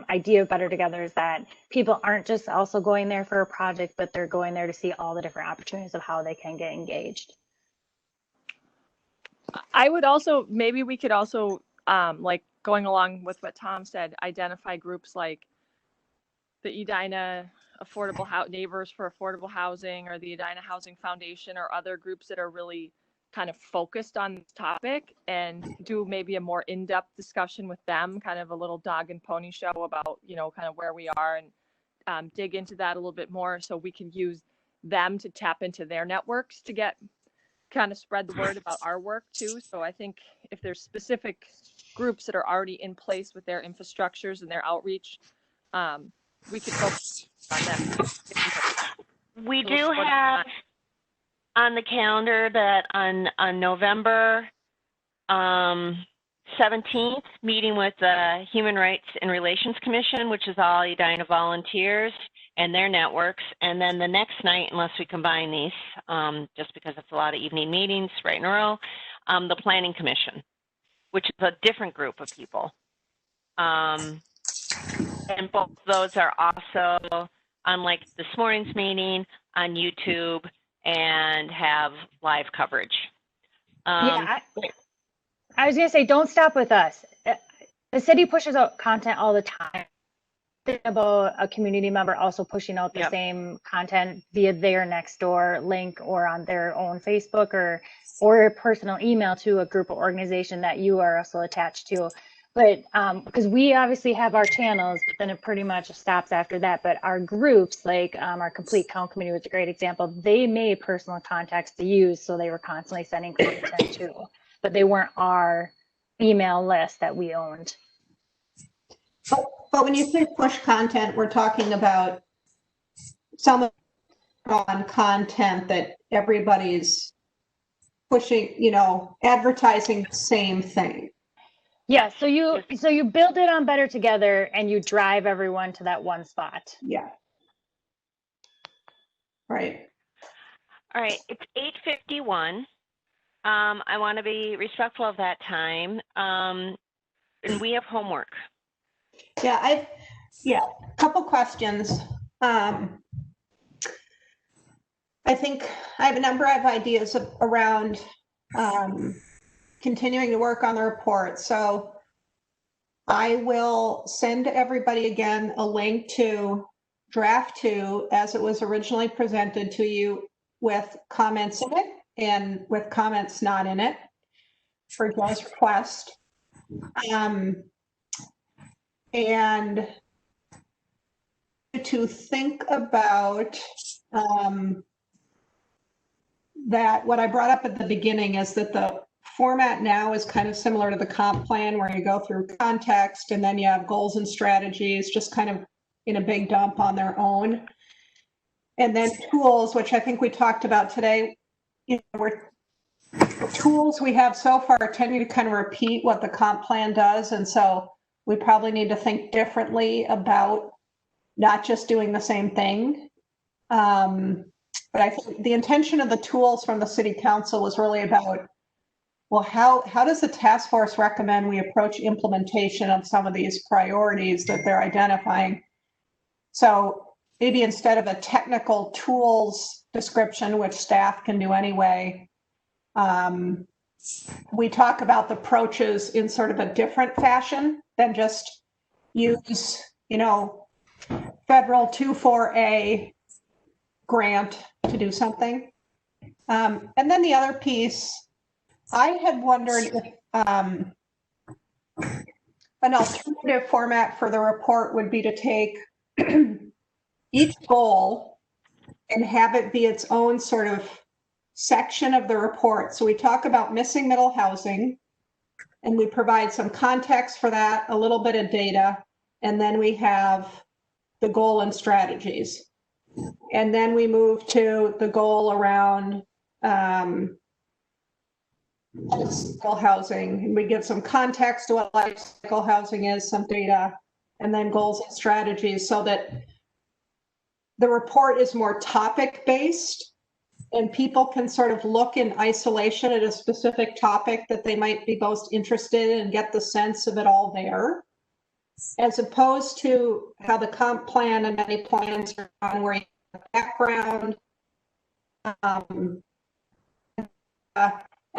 idea of Better Together is that people aren't just also going there for a project, but they're going there to see all the different opportunities of how they can get engaged. I would also, maybe we could also, like going along with what Tom said, identify groups like the Edina Neighbors for Affordable Housing, or the Edina Housing Foundation, or other groups that are really kind of focused on this topic, and do maybe a more in-depth discussion with them, kind of a little dog and pony show about, kind of where we are, and dig into that a little bit more, so we can use them to tap into their networks to get kind of spread the word about our work too. So I think if there's specific groups that are already in place with their infrastructures and their outreach, we could focus on that. We do have on the calendar that on November 17th, meeting with the Human Rights and Relations Commission, which is all Edina volunteers and their networks. And then the next night, unless we combine these, just because it's a lot of evening meetings right in a row, the Planning Commission, which is a different group of people. And both of those are also, unlike this morning's meeting, on YouTube and have live coverage. I was going to say, don't stop with us. The city pushes out content all the time. Think about a community member also pushing out the same content via their Nextdoor link, or on their own Facebook, or a personal email to a group or organization that you are also attached to. But because we obviously have our channels, but then it pretty much stops after that. But our groups, like our Complete Count Committee was a great example. They made personal contacts to use, so they were constantly sending content to, but they weren't our email list that we owned. But when you say push content, we're talking about some on content that everybody's pushing, advertising the same thing. Yeah, so you build it on Better Together and you drive everyone to that one spot. Yeah. Right. All right, it's 8:51. I want to be respectful of that time. And we have homework. Yeah, a couple questions. I think I have a number of ideas around continuing to work on the report. So I will send everybody again a link to draft 2 as it was originally presented to you, with comments in it and with comments not in it, for Joe's request. And to think about that, what I brought up at the beginning is that the format now is kind of similar to the comp plan, where you go through context and then you have goals and strategies just kind of in a big dump on their own. And then tools, which I think we talked about today, tools we have so far tend to kind of repeat what the comp plan does. And so we probably need to think differently about not just doing the same thing. But I think the intention of the tools from the city council was really about, well, how does the task force recommend we approach implementation of some of these priorities that they're identifying? So maybe instead of a technical tools description, which staff can do anyway, we talk about the approaches in sort of a different fashion than just use, federal 24A grant to do something. And then the other piece I had wondered if an alternative format for the report would be to take each goal and have it be its own sort of section of the report. So we talk about missing middle housing, and we provide some context for that, a little bit of data, and then we have the goal and strategies. And then we move to the goal around life cycle housing, and we give some context to what life cycle housing is, some data, and then goals and strategies, so that the report is more topic based and people can sort of look in isolation at a specific topic that they might be most interested in and get the sense of it all there, as opposed to how the comp plan and many plans are on, where you have background, and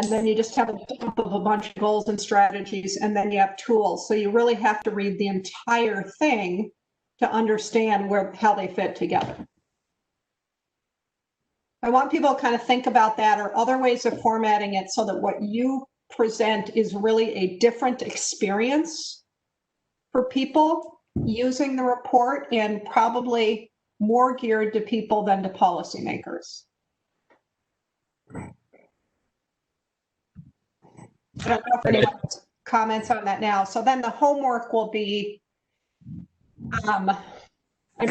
then you just have a dump of a bunch of goals and strategies, and then you have tools. So you really have to read the entire thing to understand how they fit together. I want people to kind of think about that, or other ways of formatting it so that what you present is really a different experience for people using the report, and probably more geared to people than to policymakers. I don't know if anyone has comments on that now. So then the homework will be, I'm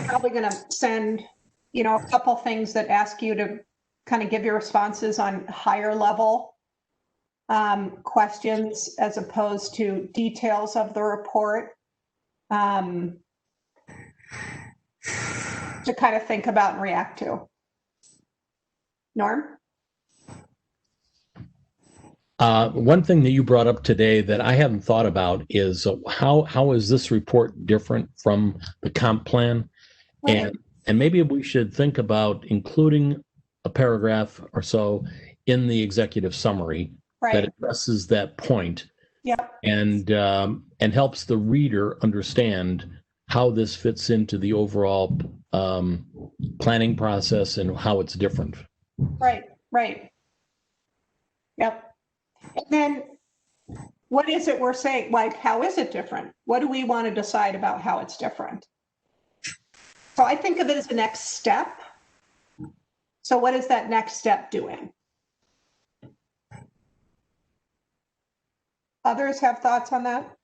probably going to send, a couple things that ask you to kind of give your responses on higher level questions as opposed to details of the report, to kind of think about and react to. Norm? One thing that you brought up today that I haven't thought about is how is this report different from the comp plan? Right. And maybe we should think about including a paragraph or so in the executive summary that addresses that point. Yep. And helps the reader understand how this fits into the overall planning process and how it's different. Right. Yep. And then what is it we're saying? Like, how is it different? What do we want to decide about how it's different? So I think of it as the next step. So what is that next step doing? Others have thoughts on that?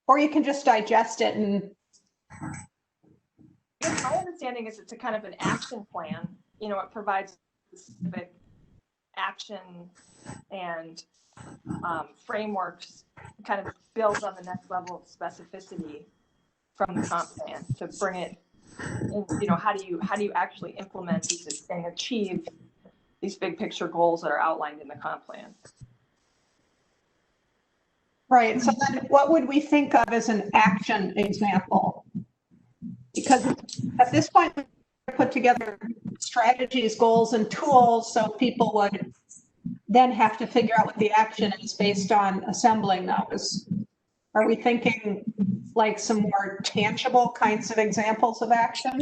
Or you can just digest it and... My understanding is it's a kind of an action plan. It provides specific action and frameworks, kind of builds on the next level of specificity from the comp plan to bring it in. How do you actually implement these and achieve these big picture goals that are outlined in the comp plan? Right. So then what would we think of as an action example? Because at this point, we put together strategies, goals, and tools, so people would then have to figure out what the action is based on assembling those. Are we thinking like some more tangible kinds of examples of action?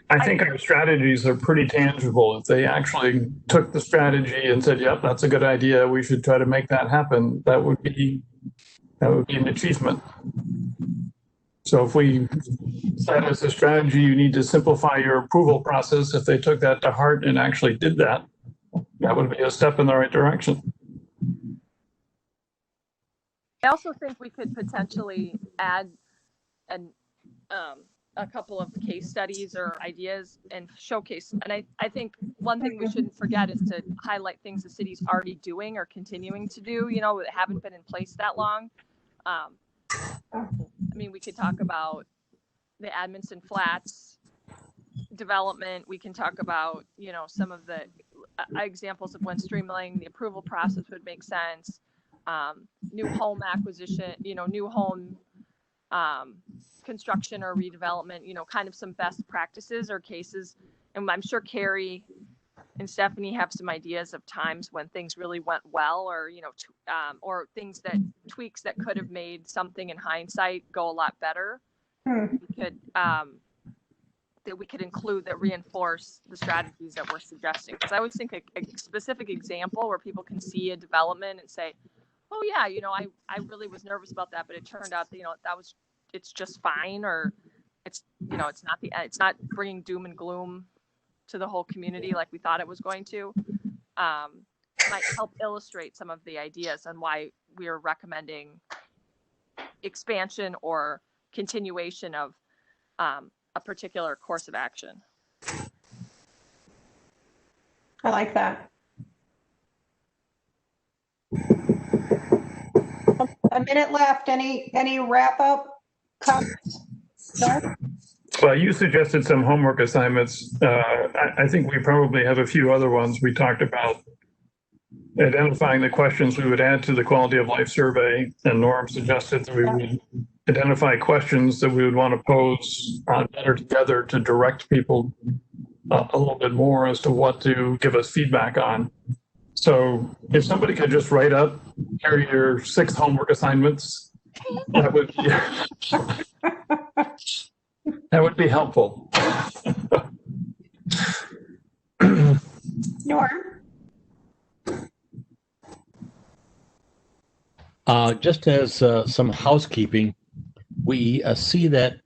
I think our strategies are pretty tangible. If they actually took the strategy and said, yep, that's a good idea, we should try to make that happen, that would be an achievement. So if we said as a strategy, you need to simplify your approval process, if they took that to heart and actually did that, that would be a step in the right direction. I also think we could potentially add a couple of case studies or ideas and showcase. And I think one thing we shouldn't forget is to highlight things the city's already doing or continuing to do, that haven't been in place that long. We could talk about the Edmondson Flats development. We can talk about, some of the examples of when streamlining the approval process would make sense. New home acquisition, new home construction or redevelopment, kind of some best practices or cases. And I'm sure Carrie and Stephanie have some ideas of times when things really went well, or, or things that tweaks that could have made something in hindsight go a lot better. We could, that we could include that reinforce the strategies that we're suggesting. Because I always think a specific example where people can see a development and say, oh yeah, I really was nervous about that, but it turned out that, it's just fine, or it's not bringing doom and gloom to the whole community like we thought it was going to. Might help illustrate some of the ideas on why we are recommending expansion or continuation of a particular course of action. I like that. A minute left. Any wrap up comments? No? Well, you suggested some homework assignments. I think we probably have a few other ones. We talked about identifying the questions we would add to the quality of life survey, and Norm suggested that we would identify questions that we would want to pose on Better Together to direct people a little bit more as to what to give us feedback on. So if somebody could just write up, here are your 6 homework assignments, that would be helpful. Norm? Just as some housekeeping, we see that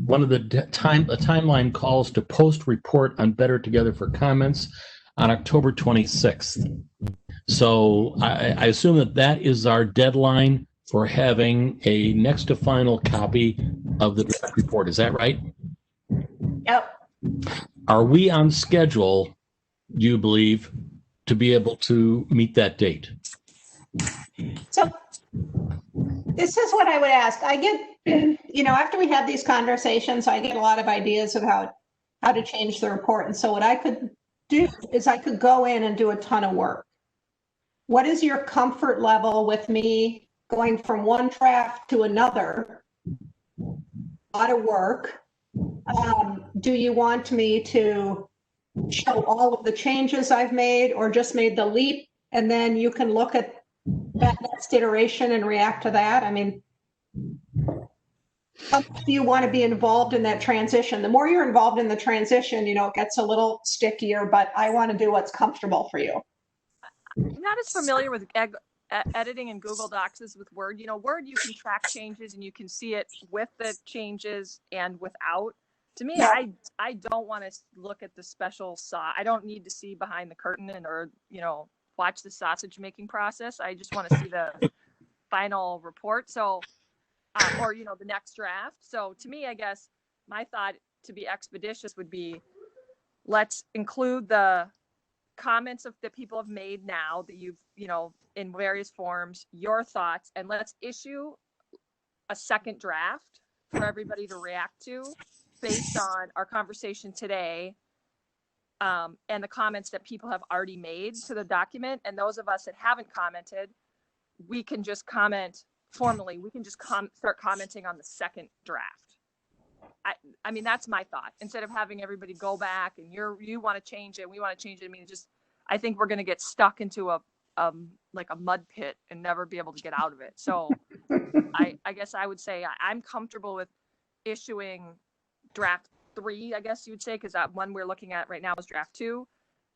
one of the timeline calls to post report on Better Together for comments on October 26th. So I assume that is our deadline for having a next to final copy of the draft report. Is that right? Yep. Are we on schedule, do you believe, to be able to meet that date? So this is what I would ask. I get, after we have these conversations, I get a lot of ideas of how to change the report. And so what I could do is I could go in and do a ton of work. What is your comfort level with me going from one draft to another? A lot of work. Do you want me to show all of the changes I've made, or just made the leap, and then you can look at that next iteration and react to that? I mean, how much do you want to be involved in that transition? The more you're involved in the transition, it gets a little stickier, but I want to do what's comfortable for you. I'm not as familiar with editing in Google Docs as with Word. Word, you can track changes and you can see it with the changes and without. To me, Yeah. I don't want to look at the special I don't need to see behind the curtain or watch the sausage making process. I just want to see the final report. So, or the next draft. So to me, I guess my thought, to be expeditious, would be, let's include the comments that people have made now that you've, in various forms, your thoughts, and let's issue a second draft for everybody to react to based on our conversation today, and the comments that people have already made to the document. And those of us that haven't commented, we can just comment formally. We can just start commenting on the second draft. I mean, that's my thought. Instead of having everybody go back and you want to change it, we want to change it. I mean, I think we're going to get stuck into a mud pit and never be able to get out of it. So I guess I would say I'm comfortable with issuing draft 3, I guess you would say, because that one we're looking at right now is draft 2,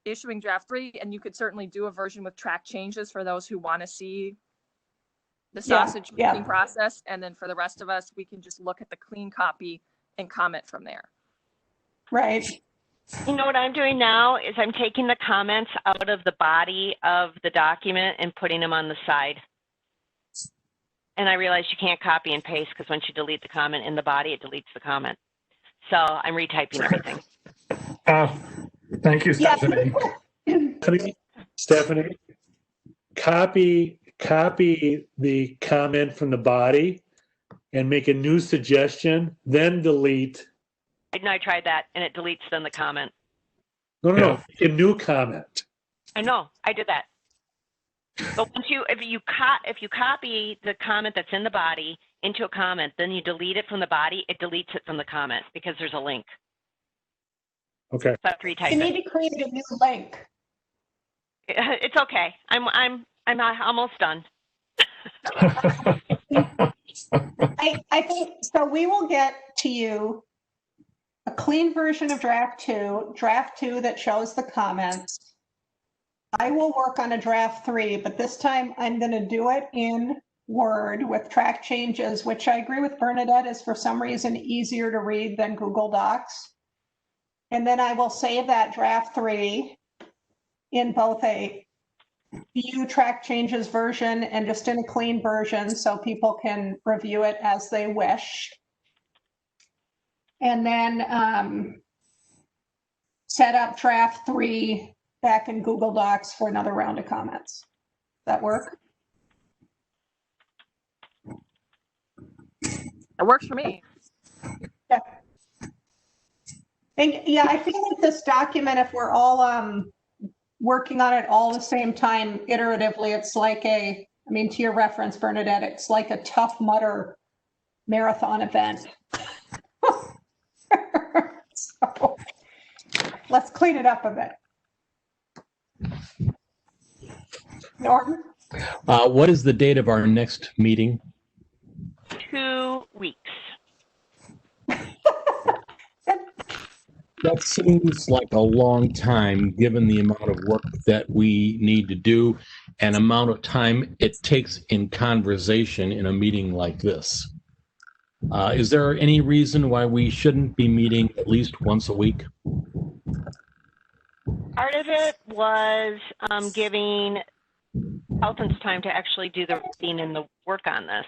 issuing draft 3. And you could certainly do a version with track changes for those who want to see the sausage making process. And then for the rest of us, we can just look at the clean copy and comment from there. Right. You know what I'm doing now is I'm taking the comments out of the body of the document and putting them on the side. And I realize you can't copy and paste, because once you delete the comment in the body, it deletes the comment. So I'm retyping everything. Thank you, Stephanie. Stephanie, copy the comment from the body and make a new suggestion, then delete. And I tried that, and it deletes then the comment. No, a new comment. I know, I did that. But if you copy the comment that's in the body into a comment, then you delete it from the body, it deletes it from the comment because there's a link. Okay. So I have to retype You need to create a new link. It's okay. I'm almost done. I think so. We will get to you a clean version of draft two that shows the comments. I will work on a draft 3, but this time I'm going to do it in Word with track changes, which I agree with Bernadette is for some reason easier to read than Google Docs. And then I will save that draft 3 in both a view track changes version and just in a clean version so people can review it as they wish. And then set up draft 3 back in Google Docs for another round of comments. Does that work? It works for me. Yeah. And yeah, I feel like this document, if we're all working on it all the same time iteratively, it's like I mean, to your reference, Bernadette, it's like a Tough Mudder marathon event. So let's clean it up a bit. Norm? What is the date of our next meeting? 2 weeks. That seems like a long time, given the amount of work that we need to do and amount of time it takes in conversation in a meeting like this. Is there any reason why we shouldn't be meeting at least once a week? Part of it was giving consultants time to actually do the reading and the work on this.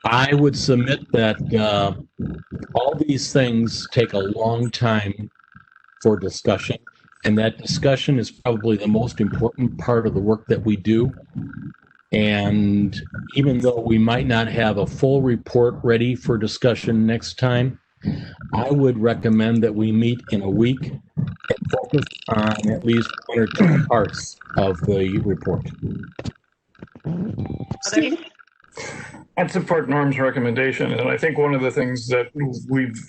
I would submit that all these things take a long time for discussion, and that discussion is probably the most important part of the work that we do. And even though we might not have a full report ready for discussion next time, I would recommend that we meet in a week and focus on at least 1 or 2 parts of the report. Steve? I'd support Norm's recommendation, and I think one of the things that we've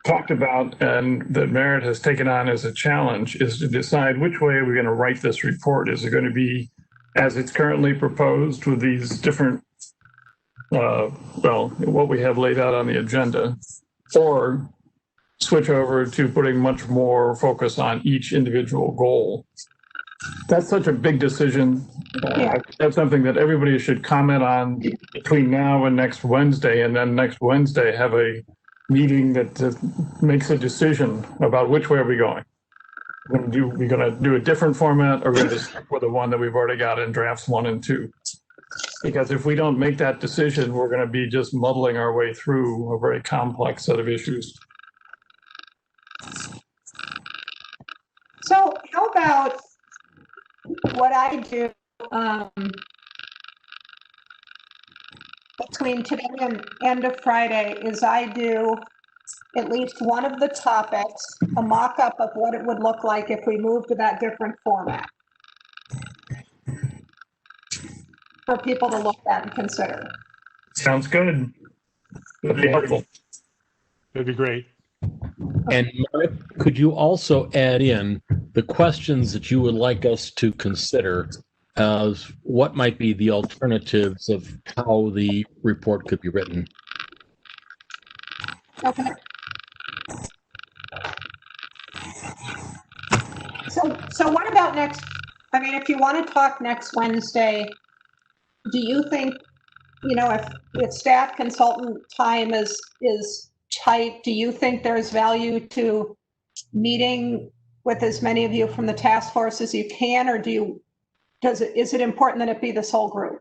talked about and that Merit has taken on as a challenge is to decide which way are we going to write this report. Is it going to be as it's currently proposed with these different, what we have laid out on the agenda, or switch over to putting much more focus on each individual goal? That's such a big decision. That's something that everybody should comment on between now and next Wednesday, and then next Wednesday have a meeting that makes a decision about which way are we going. We're going to do a different format, or we're going to stick with the one that we've already got in drafts 1 and 2. Because if we don't make that decision, we're going to be just muddling our way through a very complex set of issues. So how about what I do between today and end of Friday is I do at least one of the topics, a mock-up of what it would look like if we moved to that different format for people to look at and consider. Sounds good. That'd be helpful. That'd be great. And Mark, could you also add in the questions that you would like us to consider as what might be the alternatives of how the report could be written? Okay. So what about next? I mean, if you want to talk next Wednesday, do you think, if staff consultant time is tight, do you think there's value to meeting with as many of you from the task force as you can, or is it important that it be this whole group?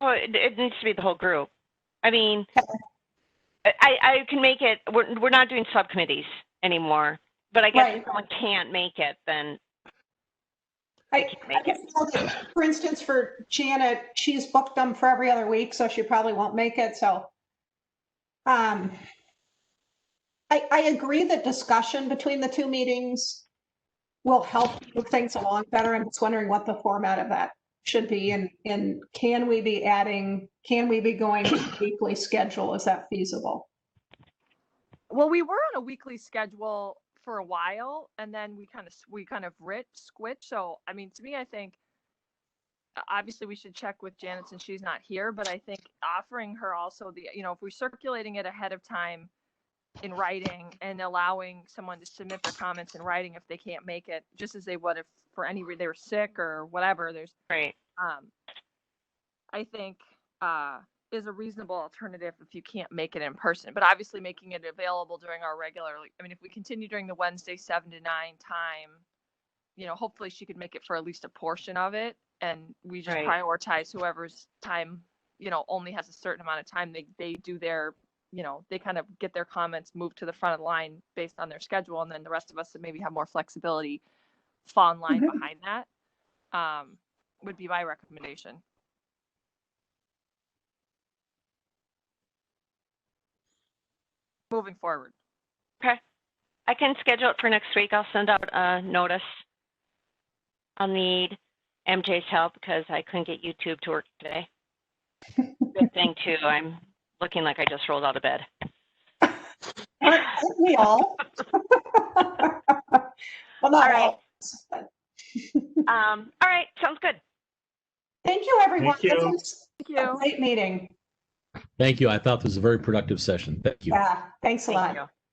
Oh, it needs to be the whole group. I mean, I can make it. We're not doing subcommittees anymore, but I guess if someone can't make it, then I guess, for instance, for Janet, she's booked them for every other week, so she probably won't make it. So I agree that discussion between the 2 meetings will help move things along better. I'm just wondering what the format of that should be, and can we be going to a weekly schedule? Is that feasible? Well, we were on a weekly schedule for a while, and then we kind of switched. So, I mean, to me, I think obviously we should check with Janet since she's not here, but I think offering her also the, if we're circulating it ahead of time in writing and allowing someone to submit their comments in writing if they can't make it, just as they would if for any reason they were sick or whatever, there's, Right. I think, is a reasonable alternative if you can't make it in person, but obviously making it available during our regular, if we continue during the Wednesday 7 to 9 time, hopefully she could make it for at least a portion of it, and we just Right. prioritize whoever's time, only has a certain amount of time. They do their, they kind of get their comments moved to the front of the line based on their schedule, and then the rest of us that maybe have more flexibility fall in line behind that, would be my recommendation. Moving forward. Okay. I can schedule it for next week. I'll send out a notice. I'll need MJ's help because I couldn't get YouTube to work today. Good thing too, I'm looking like I just rolled out of bed. Aren't we all? Well, not all. All right, sounds good. Thank you, everyone. Thank you. This was a great meeting. Thank you. I thought this was a very productive session. Thank you. Yeah, thanks a lot. Thank you.